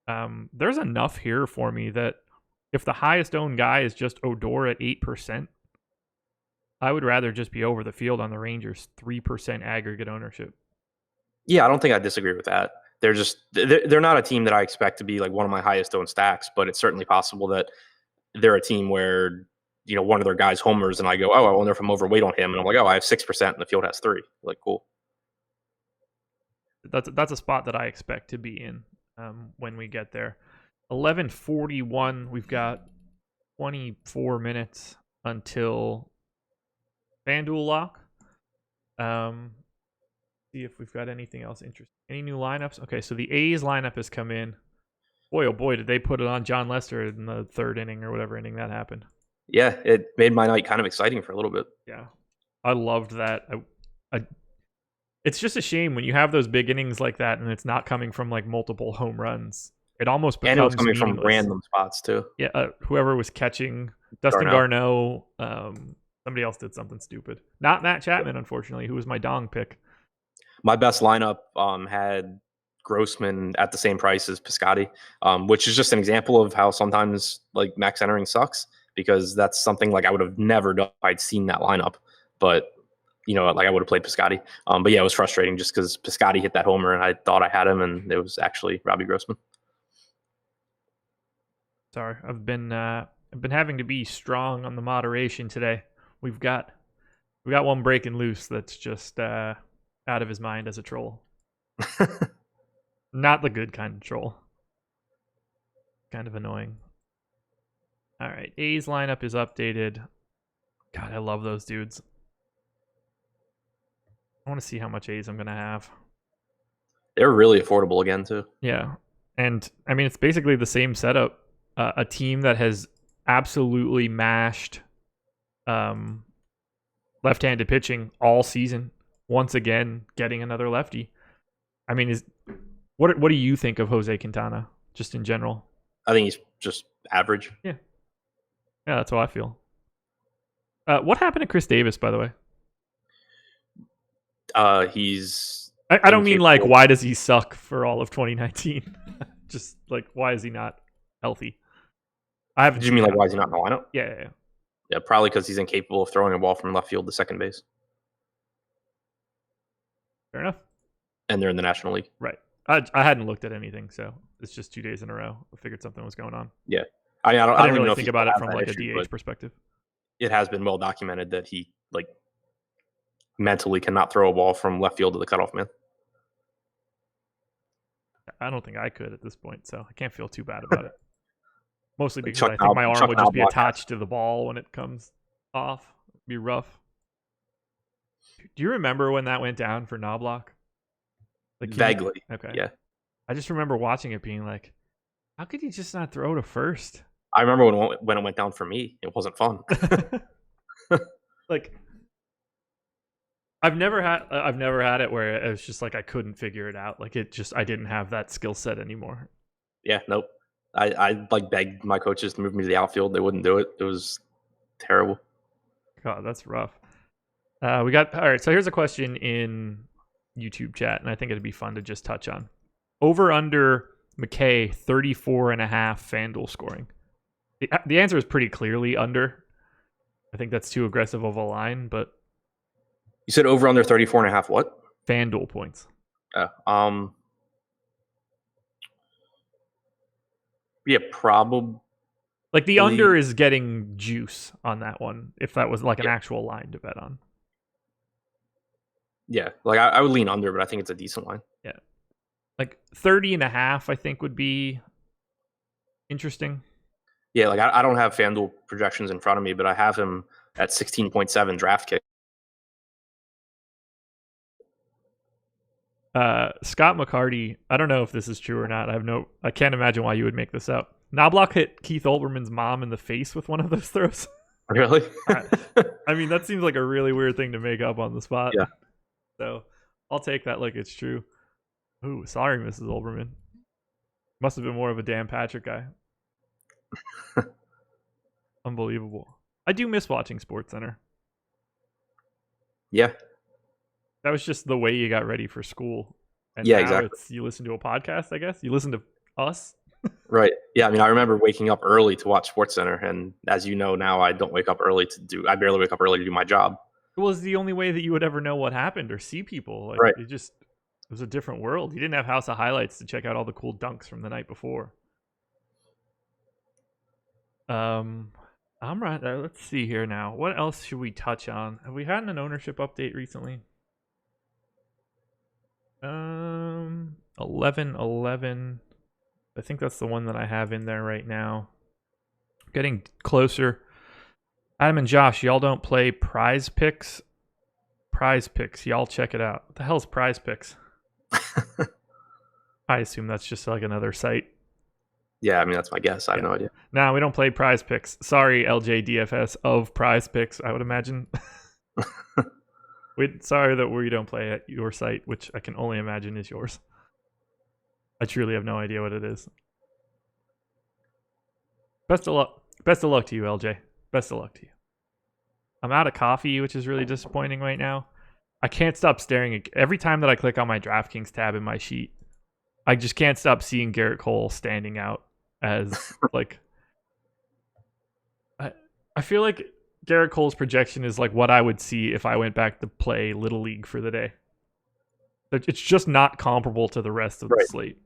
There's enough here for me that if the highest owned guy is just Odor at 8%, I would rather just be over the field on the Rangers 3% aggregate ownership. Yeah, I don't think I disagree with that. They're not a team that I expect to be like one of my highest owned stacks, but it's certainly possible that they're a team where one of their guys homers and I go, oh, I wonder if I'm overweight on him, and I'm like, oh, I have 6% and the field has 3. Like, cool. That's a spot that I expect to be in when we get there. 11:41. We've got 24 minutes until FanDuel lock. See if we've got anything else interesting Any new lineups? Okay, so the A's lineup has come in. Boy, oh boy, did they put it on John Lester in the third inning or whatever inning that happened. Yeah, it made my night kind of exciting for a little bit. Yeah, I loved that. It's just a shame when you have those big innings like that and it's not coming from like multiple home runs. It almost becomes And it was coming meaningless. from random spots too. Yeah, whoever was catching, Dustin Garneau. Somebody else did something stupid. Not Matt Chapman, unfortunately, who was my dong pick. My best lineup had Grossman at the same price as Piscotty, which is just an example of how sometimes like max entering sucks, because that's something like I would have never done if I'd seen that lineup. But like I would have played Piscotty. But yeah, it was frustrating just because Piscotty hit that homer and I thought I had him, and it was actually Robbie Grossman. Sorry, I've been having to be strong on the moderation today. We've got one breaking loose that's just out of his mind as a troll. Not the good kind of troll. Kind of annoying. All right, A's lineup is updated. God, I love those dudes. I want to see how much A's I'm going to have. They're really affordable again, too. Yeah, and I mean, it's basically the same setup. A team that has absolutely mashed left-handed pitching all season. Once again, getting another lefty. I mean, what do you think of Jose Quintana, just in general? I think he's just average. Yeah, that's how I feel. What happened to Chris Davis, by the way? He's. I don't mean like why does he suck for all of 2019? Just like why is he not healthy? Did you mean like why is he not in the lineup? Yeah. Yeah, probably because he's incapable of throwing a ball from left field to second base. Fair enough. And they're in the National League. Right. I hadn't looked at anything, so it's just 2 days in a row. I figured something was going on. Yeah. I mean, I didn't don't really know think about it from like a DH perspective. It has been well documented that he like mentally cannot throw a ball from left field to the cutoff man. I don't think I could at this point, so I can't feel too bad about it. Mostly because I think my arm would just be attached to the ball when it comes off. It'd be rough. Do you remember when that went down for Knobloch? Like, vaguely. Okay. Yeah. I just remember watching it being like, how could he just not throw to first? I remember when it went down for me. It wasn't fun. Like, I've never had it where it was just like I couldn't figure it out. Like I didn't have that skill set anymore. Yeah, nope. I like begged my coaches to move me to the outfield. They wouldn't do it. It was terrible. God, that's rough. All right. So here's a question in YouTube chat, and I think it'd be fun to just touch on. Over under Mckay 34.5 FanDuel scoring. The answer is pretty clearly under. I think that's too aggressive of a line, but you said over under 34.5 what? FanDuel points. Yeah, probably. Like the under is getting juice on that one, if that was like an actual line to bet on. Yeah, like I would lean under, but I think it's a decent line. Yeah. Like 30.5, I think would be interesting. Yeah, like I don't have FanDuel projections in front of me, but I have him at 16.7 draft kick. Scott McCarty, I don't know if this is true or not. I can't imagine why you would make this up. Knobloch hit Keith Olbermann's mom in the face with one of those throws. Really? I mean, that seems like a really weird thing to make up on the spot. Yeah. So I'll take that like it's true. Ooh, sorry, Mrs. Olbermann. Must have been more of a Dan Patrick guy. Unbelievable. I do miss watching SportsCenter. Yeah. That was just the way you got ready for school. And yeah, now exactly. You listen to a podcast, I guess. You listen to us. Right. Yeah. I mean, I remember waking up early to watch SportsCenter, and as you know now, I don't wake up early I barely wake up early to do my job. It was the only way that you would ever know what happened or see people. Like, right. It was a different world. You didn't have House of Highlights to check out all the cool dunks from the night before. I'm right. Let's see here now. What else should we touch on? Have we had an ownership update recently? 11. I think that's the one that I have in there right now. Getting closer. Adam and Josh, y'all don't play Prize Picks? Prize Picks, y'all check it out. What the hell's Prize Picks? I assume that's just like another site. Yeah, I mean, that's my guess. I have no idea. Nah, we don't play Prize Picks. Sorry, LJ DFS of Prize Picks, I would imagine. Sorry that we don't play at your site, which I can only imagine is yours. I truly have no idea what it is. Best of luck. Best of luck to you, LJ. Best of luck to you. I'm out of coffee, which is really disappointing right now. I can't stop staring every time that I click on my DraftKings tab in my sheet. I just can't stop seeing Garrett Cole standing out as like. I feel like Garrett Cole's projection is like what I would see if I went back to play Little League for the day. It's just not comparable to the rest of the slate.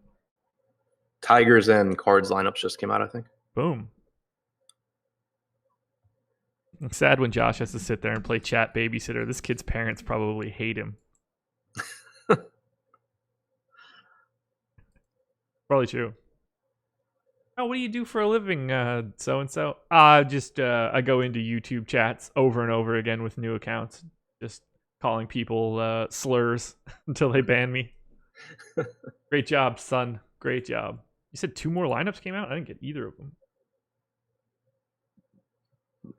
Tigers and Cards lineups just came out, I think. Boom. I'm sad when Josh has to sit there and play chat babysitter. This kid's parents probably hate him. Probably true. Oh, what do you do for a living, so-and-so? I go into YouTube chats over and over again with new accounts. Just calling people slurs until they ban me. Great job, son. Great job. You said 2 more lineups came out? I didn't get either of them.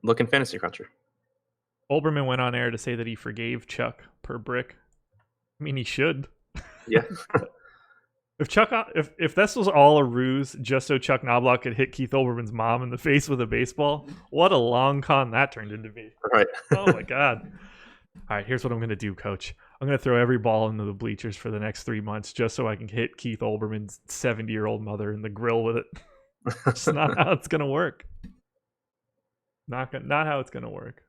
Look in Fantasy Cruncher. Olbermann went on air to say that he forgave Chuck per brick. I mean, he should. Yeah. If this was all a ruse just so Chuck Knobloch could hit Keith Olbermann's mom in the face with a baseball, what a long con that turned into be. Right. Oh my God. All right, here's what I'm going to do, coach. I'm going to throw every ball into the bleachers for the next 3 months just so I can hit Keith Olbermann's 70-year-old mother in the grill with it. It's not how it's going to work. Not how it's going to work.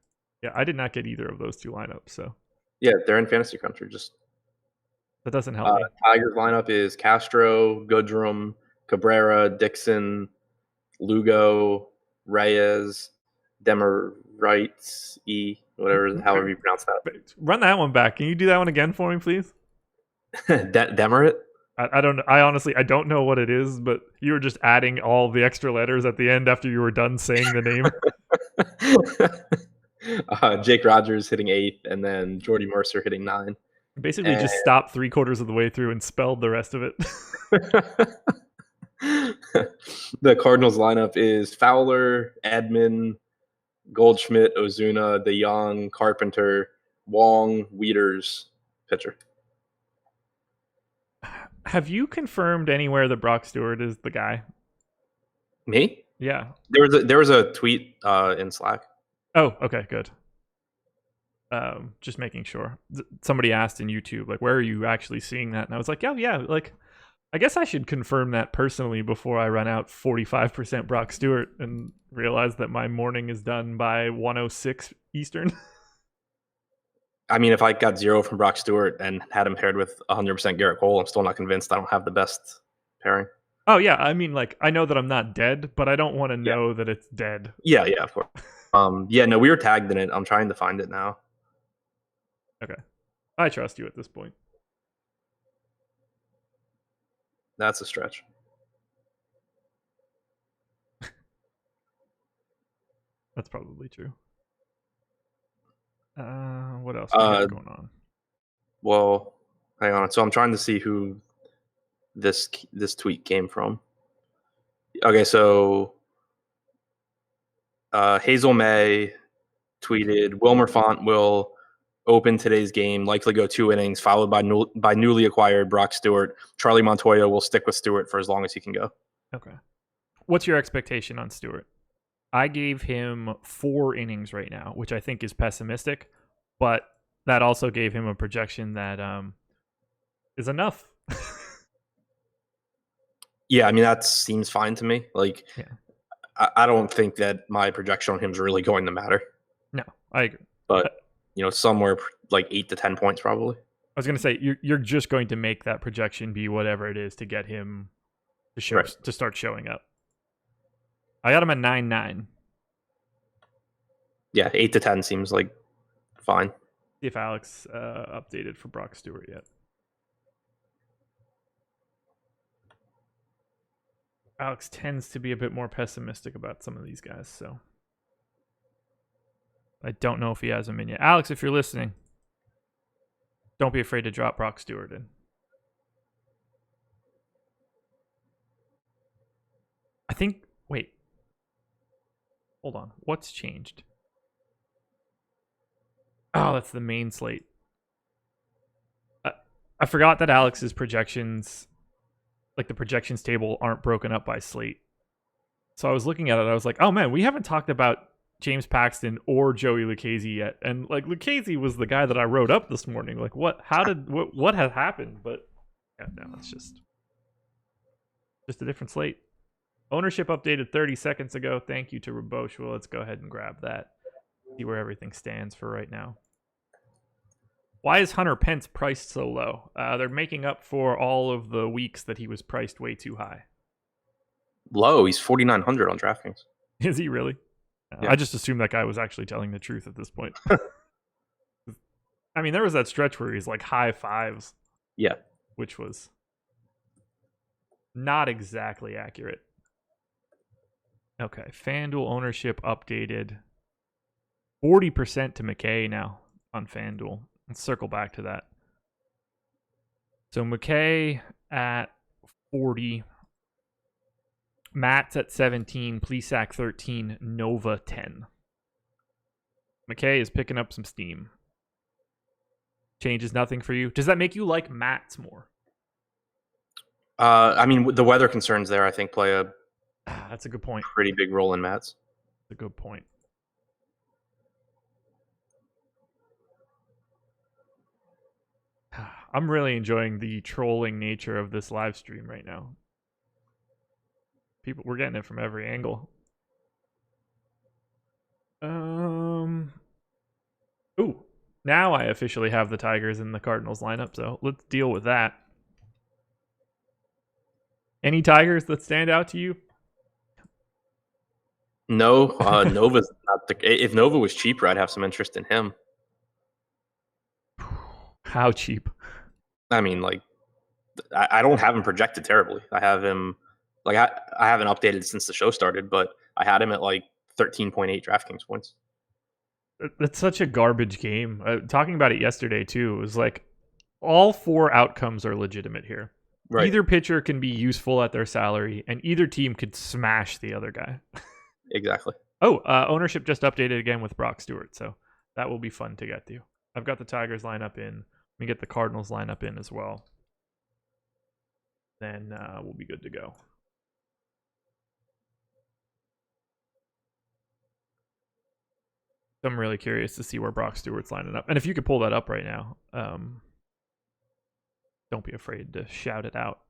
Yeah, I did not get either of those 2 lineups, so. Yeah, they're in Fantasy Cruncher. Just that doesn't help me. Tigers lineup is Castro, Goodrum, Cabrera, Dixon, Lugo, Reyes, Demerites, however you pronounce that. Run that one back. Can you do that one again for me, please? Demerit? I don't. I honestly don't know what it is, but you were just adding all the extra letters at the end after you were done saying the name. Jake Rogers hitting 8th, and then Jordy Mercer hitting 9. Basically, just stopped 3/4 of the way through and spelled the rest of it. The Cardinals lineup is Fowler, Edman, Goldschmidt, Ozuna, DeYoung, Carpenter, Wong, Wieters, pitcher. Have you confirmed anywhere that Brock Stewart is the guy? Me? Yeah. There was a tweet in Slack. Oh, okay, good. Just making sure. Somebody asked in YouTube, like, where are you actually seeing that? And I was like, yeah, like, I guess I should confirm that personally before I run out 45% Brock Stewart and realize that my morning is done by 1:06 Eastern. I mean, if I got 0 from Brock Stewart and had him paired with 100% Garrett Cole, I'm still not convinced I don't have the best pairing. Oh, yeah. I mean, like, I know that I'm not dead, but I don't want to know that it's dead. Yeah, of course. No, we were tagged in it. I'm trying to find it now. Okay. I trust you at this point. That's a stretch. That's probably true. What else we got going on? Well, hang on. So I'm trying to see who this tweet came from. Okay, so Hazel May tweeted, Wilmer Font will open today's game, likely go 2 innings, followed by newly acquired Brock Stewart. Charlie Montoya will stick with Stewart for as long as he can go. Okay. What's your expectation on Stewart? I gave him 4 innings right now, which I think is pessimistic, but that also gave him a projection that is enough. Yeah, I mean, that seems fine to me. Like, yeah. I don't think that my projection on him is really going to matter. No, I agree. But, somewhere like 8 to 10 points probably. I was going to say, you're just going to make that projection be whatever it is to get him to start showing up. I got him at 9.9. Yeah, 8 to 10 seems like fine. See if Alex updated for Brock Stewart yet. Alex tends to be a bit more pessimistic about some of these guys, so I don't know if he has them in yet. Alex, if you're listening, don't be afraid to drop Brock Stewart in. think. Wait. Hold on. What's changed? Oh, that's the main slate. I forgot that Alex's projections, like the projections table, aren't broken up by slate. So I was looking at it. I was like, oh man, we haven't talked about James Paxton or Joey Lucchesi yet. And like Lucchesi was the guy that I wrote up this morning. Like what had happened? But yeah, no, it's just a different slate. Ownership updated 30 seconds ago. Thank you to Rabosh. Well, let's go ahead and grab that. See where everything stands for right now. Why is Hunter Pence priced so low? They're making up for all of the weeks that he was priced way too high. Low? He's 4,900 on DraftKings. Is he really? Yeah. I just assumed that guy was actually telling the truth at this point. I mean, there was that stretch where he's like high fives. Yeah. Which was not exactly accurate. Okay, FanDuel ownership updated. 40% to Mckay now on FanDuel. Let's circle back to that. So Mckay at 40. Matt's at 17. Plesac 13. Nova 10. Mckay is picking up some steam. Changes nothing for you. Does that make you like Matt's more? I mean, the weather concerns there, I think, play a that's a good point. Pretty big role in Matt's. That's a good point. I'm really enjoying the trolling nature of this live stream right now. We're getting it from every angle. Ooh, now I officially have the Tigers in the Cardinals lineup, so let's deal with that. Any Tigers that stand out to you? No, Nova's not the. If Nova was cheaper, I'd have some interest in him. How cheap? I mean, like, I don't have him projected terribly. I have him, like, I haven't updated since the show started, but I had him at like 13.8 DraftKings points. That's such a garbage game. Talking about it yesterday too, it was like all four outcomes are legitimate here. Right. Either pitcher can be useful at their salary, and either team could smash the other guy. Exactly. Oh, ownership just updated again with Brock Stewart, so that will be fun to get to. I've got the Tigers lineup in. Let me get the Cardinals lineup in as well. Then we'll be good to go. I'm really curious to see where Brock Stewart's lining up. And if you could pull that up right now, don't be afraid to shout it out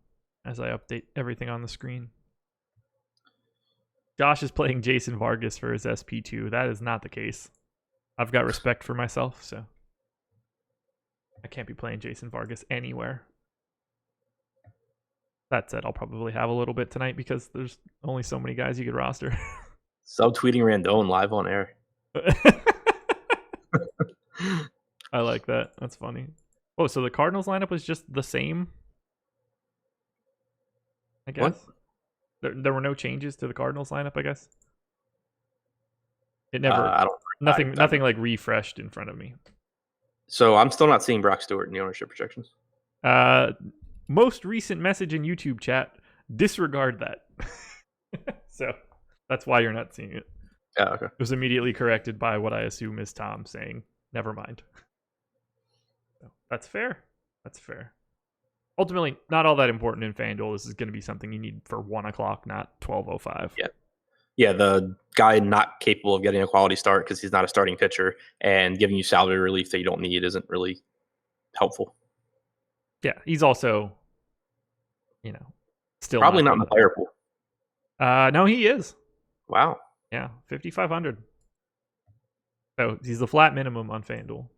as I update everything on the screen. Josh is playing Jason Vargas for his SP2. That is not the case. I've got respect for myself, so I can't be playing Jason Vargas anywhere. That said, I'll probably have a little bit tonight because there's only so many guys you could roster. Subtweeting Randone live on air. I like that. That's funny. Oh, so the Cardinals lineup was just the same? I guess. What? There were no changes to the Cardinals lineup, I guess. It never. Nothing like refreshed in front of me. So I'm still not seeing Brock Stewart in the ownership projections. Most recent message in YouTube chat, disregard that. So that's why you're not seeing it. Yeah, okay. It was immediately corrected by what I assume is Tom saying, never mind. So that's fair. That's fair. Ultimately, not all that important in FanDuel. This is going to be something you need for 1 o'clock, not 12:05. Yeah. Yeah, the guy not capable of getting a quality start because he's not a starting pitcher and giving you salary relief that you don't need isn't really helpful. Yeah, he's also, still probably not in the player pool. No, he is. Wow. Yeah, 5,500. So he's the flat minimum on FanDuel.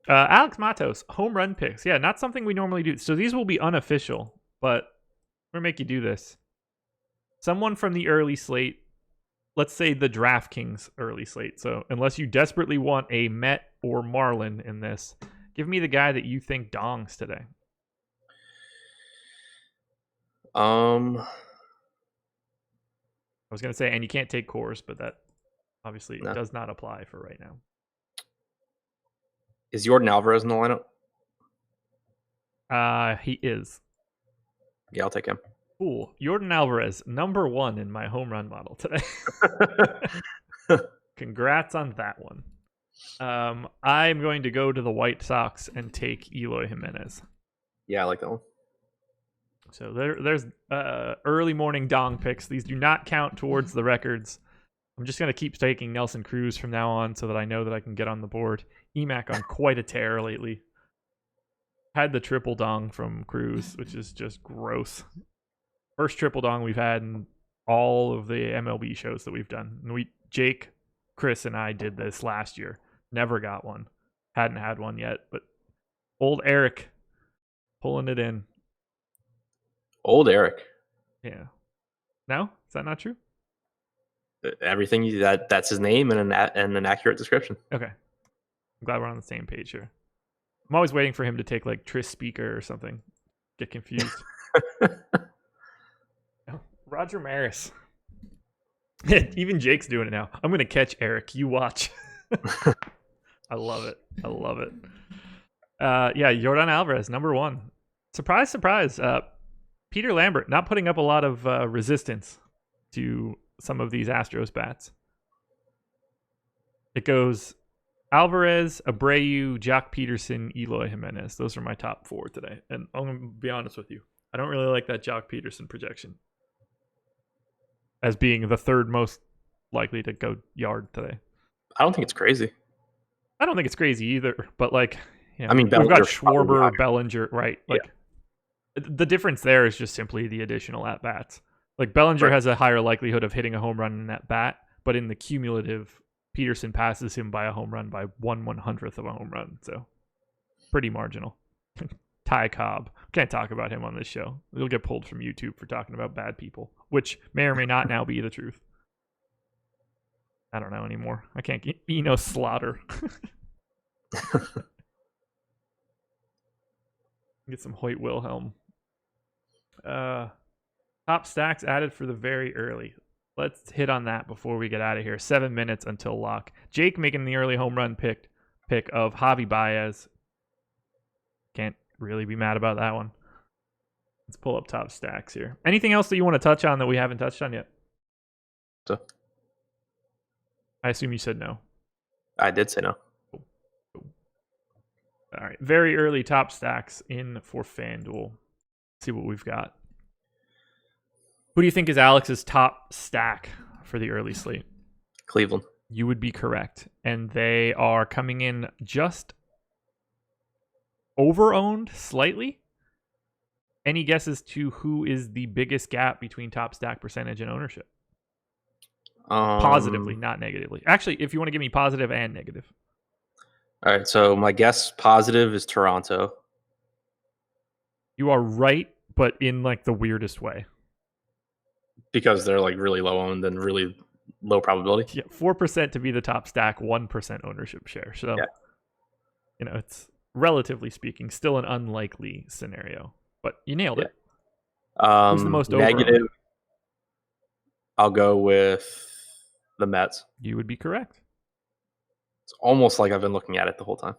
Alex Matos, home run picks. Yeah, not something we normally do. So these will be unofficial, but we're going to make you do this. Someone from the early slate, let's say the DraftKings early slate. So unless you desperately want a Met or Marlin in this, give me the guy that you think dongs today. I was going to say, and you can't take Coors, but that obviously does not apply for right now. Is Jordan Alvarez in the lineup? He is. Yeah, I'll take him. Cool. Jordan Alvarez, number 1 in my home run model today. Congrats on that one. I'm going to go to the White Sox and take Eloy Jimenez. Yeah, I like that one. So there's early morning dong picks. These do not count towards the records. I'm just going to keep taking Nelson Cruz from now on so that I know that I can get on the board. EMAC on quite a tear lately. Had the triple dong from Cruz, which is just gross. First triple dong we've had in all of the MLB shows that we've done. And Jake, Chris, and I did this last year. Never got one. Hadn't had one yet. But old Eric pulling it in. Old Eric. Yeah. No? Is that not true? Everything that's his name and an accurate description. Okay. I'm glad we're on the same page here. I'm always waiting for him to take like Tris Speaker or something. Get confused. Roger Maris. Even Jake's doing it now. I'm going to catch Eric. You watch. I love it. I love it. Yeah, Jordan Alvarez, number 1. Surprise, surprise. Peter Lambert not putting up a lot of resistance to some of these Astros bats. It goes Alvarez, Abreu, Jock Peterson, Eloy Jimenez. Those are my top 4 today. And I'm going to be honest with you. I don't really like that Jock Peterson projection as being the 3rd most likely to go yard today. I don't think it's crazy. I don't think it's crazy either. But like, you know, I mean, we've got Schwarber, Bellinger, right? Like, the difference there is just simply the additional at bats. Like Bellinger has a higher likelihood of hitting a home run in that bat, but in the cumulative, Peterson passes him by a home run by 1/100th of a home run. So pretty marginal. Ty Cobb. Can't talk about him on this show. He'll get pulled from YouTube for talking about bad people, which may or may not now be the truth. I don't know anymore. I can't get Eno Slaughter. Get some Hoyt Wilhelm. Top stacks added for the very early. Let's hit on that before we get out of here. 7 minutes until lock. Jake making the early home run pick of Javi Baez. Can't really be mad about that one. Let's pull up top stacks here. Anything else that you want to touch on that we haven't touched on yet? So, I assume you said no. I did say no. Cool. All right. Very early top stacks in for FanDuel. Let's see what we've got. Who do you think is Alex's top stack for the early slate? Cleveland. You would be correct. And they are coming in just over-owned slightly. Any guesses to who is the biggest gap between top stack percentage and ownership? Positively, not negatively. Actually, if you want to give me positive and negative. All right, so my guess positive is Toronto. You are right, but in like the weirdest way. Because they're like really low owned and really low probability. Yeah, 4% to be the top stack, 1% ownership share. So, you know, it's relatively speaking still an unlikely scenario, but you nailed it. Who's the most negative? I'll go with the Mets. You would be correct. It's almost like I've been looking at it the whole time.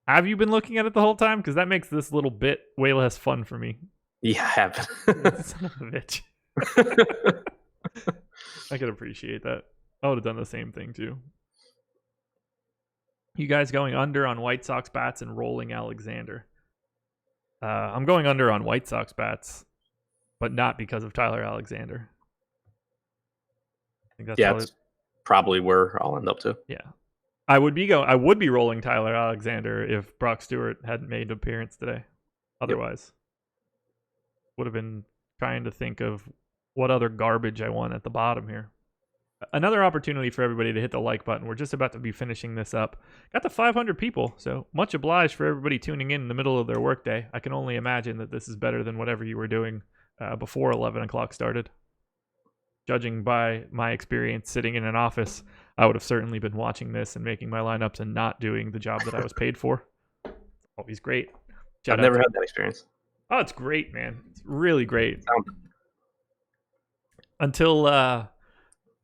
Have you been looking at it the whole time? Because that makes this little bit way less fun for me. Yeah, I have. Son of a bitch. I could appreciate that. I would have done the same thing too. You guys going under on White Sox bats and rolling Alexander. I'm going under on White Sox bats, but not because of Tyler Alexander. I think that's probably where I'll end up to. Yeah. I would be rolling Tyler Alexander if Brock Stewart hadn't made an appearance today. Otherwise, would have been trying to think of what other garbage I want at the bottom here. Another opportunity for everybody to hit the like button. We're just about to be finishing this up. Got to 500 people, so much obliged for everybody tuning in the middle of their workday. I can only imagine that this is better than whatever you were doing before 11 o'clock started. Judging by my experience sitting in an office, I would have certainly been watching this and making my lineups and not doing the job that I was paid for. Always great. I've never had that experience. Oh, it's great, man. It's really great. Until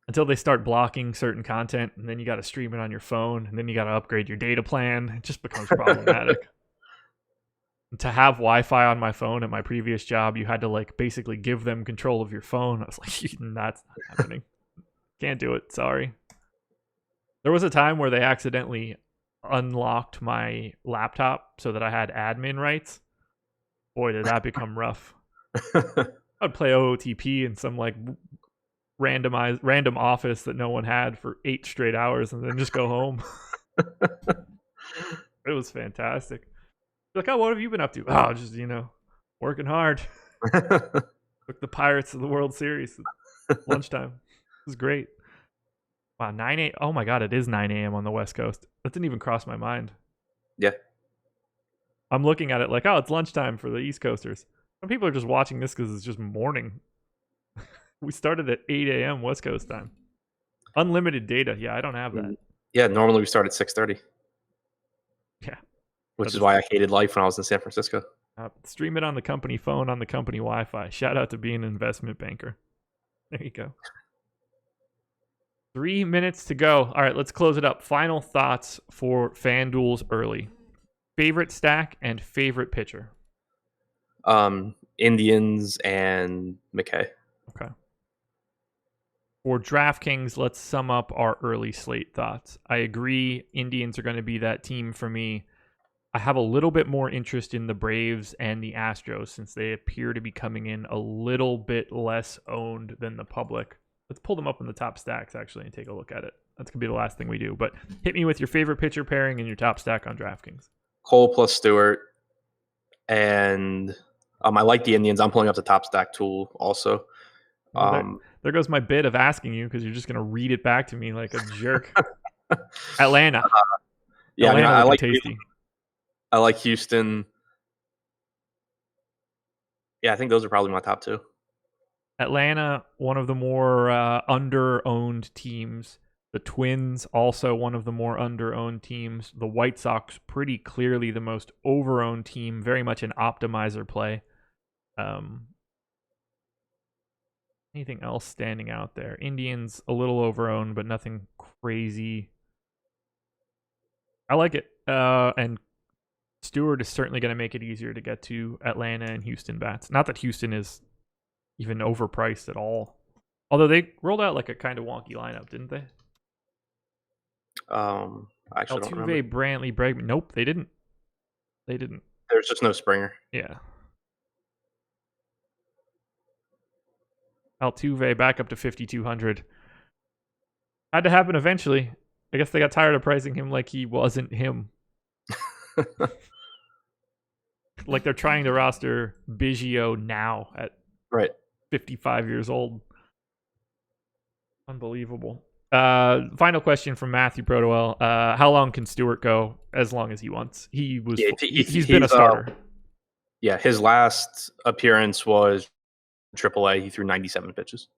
they start blocking certain content, and then you got to stream it on your phone, and then you got to upgrade your data plan. It just becomes problematic. To have Wi-Fi on my phone at my previous job, you had to like basically give them control of your phone. I was like, that's not happening. Can't do it. Sorry. There was a time where they accidentally unlocked my laptop so that I had admin rights. Boy, did that become rough. I'd play OOTP in some like random office that no one had for 8 straight hours and then just go home. It was fantastic. Like, oh, what have you been up to? Oh, just, working hard. Took the Pirates to the World Series at lunchtime. It was great. Wow, 9 a.m. Oh my God, it is 9 a.m. on the West Coast. That didn't even cross my mind. Yeah. I'm looking at it like, oh, it's lunchtime for the East Coasters. Some people are just watching this because it's just morning. We started at 8 a.m. West Coast time. Unlimited data. Yeah, I don't have that. Yeah, normally we start at 6:30. Yeah. Which is why I hated life when I was in San Francisco. Stream it on the company phone, on the company Wi-Fi. Shout out to being an investment banker. There you go. 3 minutes to go. All right, let's close it up. Final thoughts for FanDuel's early. Favorite stack and favorite pitcher? Indians and Mckay. Okay. For DraftKings, let's sum up our early slate thoughts. I agree, Indians are going to be that team for me. I have a little bit more interest in the Braves and the Astros since they appear to be coming in a little bit less owned than the public. Let's pull them up in the top stacks, actually, and take a look at it. That's going to be the last thing we do. But hit me with your favorite pitcher pairing and your top stack on DraftKings. Cole plus Stewart. And I like the Indians. I'm pulling up the top stack tool also. There goes my bit of asking you because you're just going to read it back to me like a jerk. Atlanta. Yeah, Atlanta, I like tasty. I like Houston. Yeah, I think those are probably my top 2. Atlanta, one of the more under-owned teams. The Twins, also one of the more under-owned teams. The White Sox, pretty clearly the most over-owned team. Very much an optimizer play. Anything else standing out there? Indians, a little over-owned, but nothing crazy. I like it. And Stewart is certainly going to make it easier to get to Atlanta and Houston bats. Not that Houston is even overpriced at all. Although they rolled out like a kind of wonky lineup, didn't they? Actually, don't remember. Altuve, Brantley, Bregman. Nope, they didn't. There's just no Springer. Yeah. Altuve back up to 5,200. Had to happen eventually. I guess they got tired of pricing him like he wasn't him. Like they're trying to roster Biggio now at 55 years old. Unbelievable. Final question from Matthew Protowell. How long can Stewart go? As long as he wants. He's been a starter. His last appearance was AAA. He threw 97 pitches.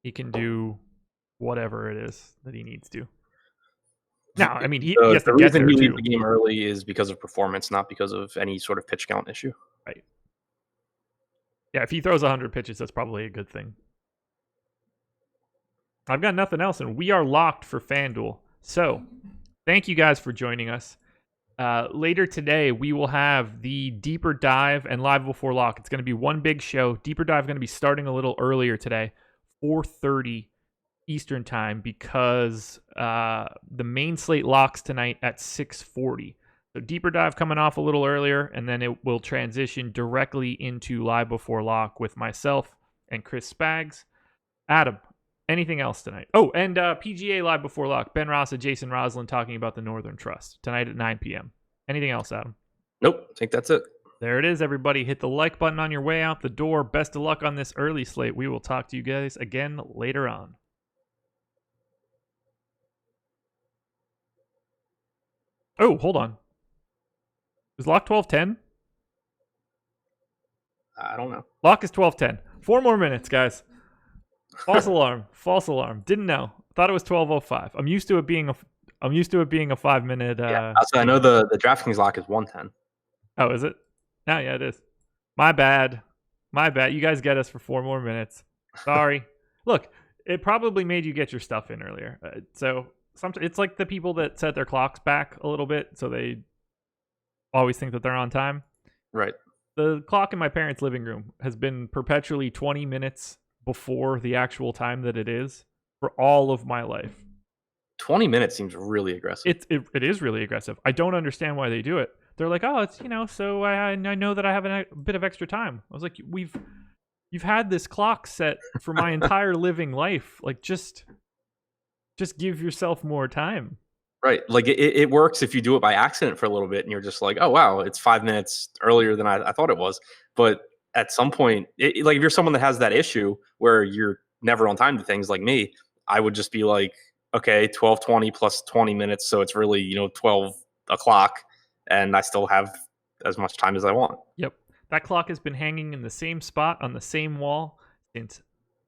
He can do whatever it is that he needs to. Now, I mean, he has to get there, too. The reason he too. leaves the game early is because of performance, not because of any sort of pitch count issue. Right. Yeah, if he throws 100 pitches, that's probably a good thing. I've got nothing else, and we are locked for FanDuel. So, thank you guys for joining us. Later today, we will have the Deeper Dive and Live Before Lock. It's going to be one big show. Deeper Dive going to be starting a little earlier today, 4:30 Eastern Time, because the main slate locks tonight at 6:40. So Deeper Dive coming off a little earlier, and then it will transition directly into Live Before Lock with myself and Chris Spags. Adam, anything else tonight? Oh, and PGA Live Before Lock. Ben Rossa, Jason Roslin talking about the Northern Trust tonight at 9 p.m. Anything else, Adam? Nope. I think that's it. There it is, everybody. Hit the like button on your way out the door. Best of luck on this early slate. We will talk to you guys again later on. Oh, hold on. Is lock 12:10? I don't know. Lock is 12:10. 4 more minutes, guys. False alarm. False alarm. Didn't know. Thought it was 12:05. I'm used to it being a 5-minute. Yeah. So I know the DraftKings lock is 1:10. Oh, is it? No, yeah, it is. My bad. You guys get us for 4 more minutes. Sorry. Look, it probably made you get your stuff in earlier. So sometimes it's like the people that set their clocks back a little bit, so they always think that they're on time. Right. The clock in my parents' living room has been perpetually 20 minutes before the actual time that it is for all of my life. 20 minutes seems really aggressive. It is really aggressive. I don't understand why they do it. They're like, oh, it's, so I know that I have a bit of extra time. I was like, you've had this clock set for my entire living life. Like, just give yourself more time. Right. Like it works if you do it by accident for a little bit and you're just like, oh, wow, it's 5 minutes earlier than I thought it was. But at some point, like if you're someone that has that issue where you're never on time to things like me, I would just be like, okay, 12:20 plus 20 minutes. So it's really, 12 o'clock and I still have as much time as I want. Yep. That clock has been hanging in the same spot on the same wall since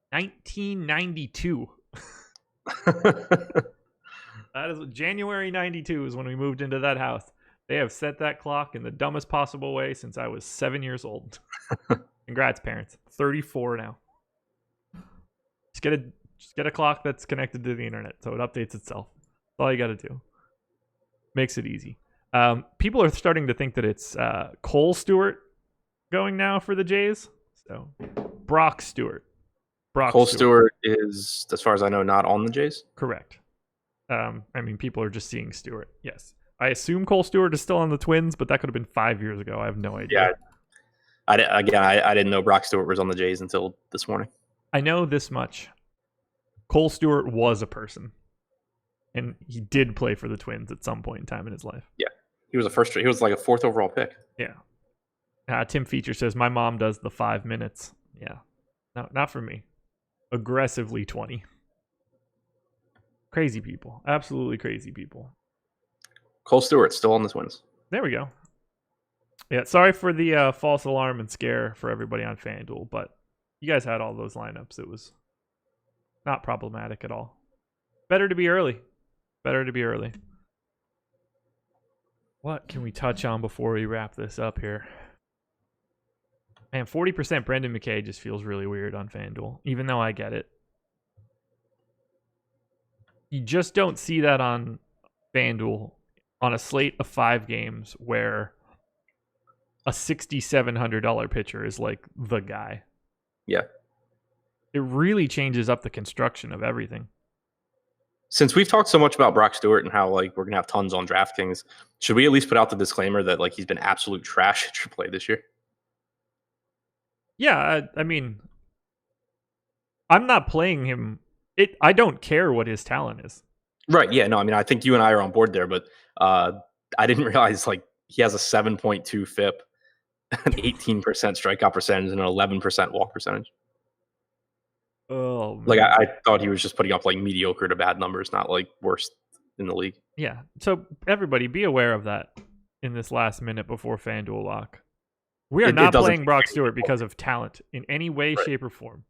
1992. That is January 92 is when we moved into that house. They have set that clock in the dumbest possible way since I was 7 years old. Congrats, parents. 34 now. Just get a clock that's connected to the internet so it updates itself. That's all you got to do. Makes it easy. People are starting to think that it's Col Stewart going now for the Jays. So Brock Stewart. Col Stewart is, as far as I know, not on the Jays. Correct. People are just seeing Stewart. Yes. I assume Col Stewart is still on the Twins, but that could have been 5 years ago. I have no idea. Yeah. I didn't know Brock Stewart was on the Jays until this morning. I know this much. Col Stewart was a person. And he did play for the Twins at some point in time in his life. Yeah. He was like a 4th overall pick. Yeah. Tim Feature says, my mom does the 5 minutes. Yeah. No, not for me. Aggressively 20. Crazy people. Absolutely crazy people. Col Stewart still on the Twins. There we go. Yeah, sorry for the false alarm and scare for everybody on FanDuel, but you guys had all those lineups. It was not problematic at all. Better to be early. What can we touch on before we wrap this up here? Man, 40% Brendan Mckay just feels really weird on FanDuel, even though I get it. You just don't see that on FanDuel on a slate of 5 games where a $6,700 pitcher is like the guy. Yeah. It really changes up the construction of everything. Since we've talked so much about Brock Stewart and how like we're going to have tons on DraftKings, should we at least put out the disclaimer that like he's been absolute trash at AAA this year? Yeah, I'm not playing him. I don't care what his talent is. Right. Yeah. No, I think you and I are on board there, but I didn't realize like he has a 7.2 FIP, an 18% strikeout percentage, and an 11% walk percentage. Oh, man. Like I thought he was just putting up like mediocre to bad numbers, not like worst in the league. Yeah. So everybody be aware of that in this last minute before FanDuel lock. We are not playing Brock Stewart because of talent in any way, shape, or form.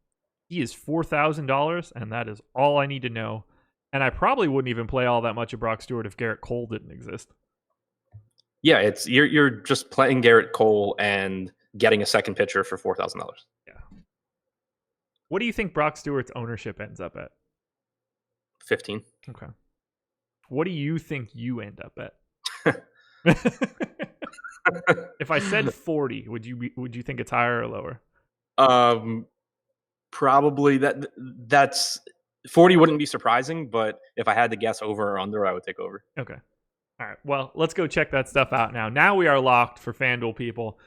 He is $4,000, and that is all I need to know. And I probably wouldn't even play all that much of Brock Stewart if Garrett Cole didn't exist. Yeah, it's you're just playing Garrett Cole and getting a second pitcher for $4,000. Yeah. What do you think Brock Stewart's ownership ends up at? 15. Okay. What do you think you end up at? If I said 40, would you think it's higher or lower? Probably that's 40 wouldn't be surprising, but if I had to guess over or under, I would take over. Okay. All right. Well, let's go check that stuff out now. Now we are locked for FanDuel, people.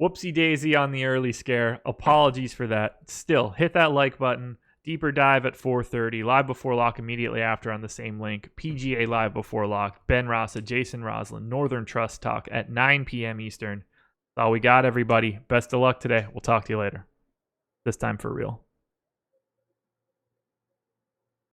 Whoopsie daisy on the early scare. Apologies for that. Still, hit that like button. Deeper dive at 4:30. Live before lock immediately after on the same link. PGA live before lock. Ben Rasa, Jason Roslin, Northern Trust Talk at 9 p.m. Eastern. That's all we got, everybody. Best of luck today. We'll talk to you later. This time for real.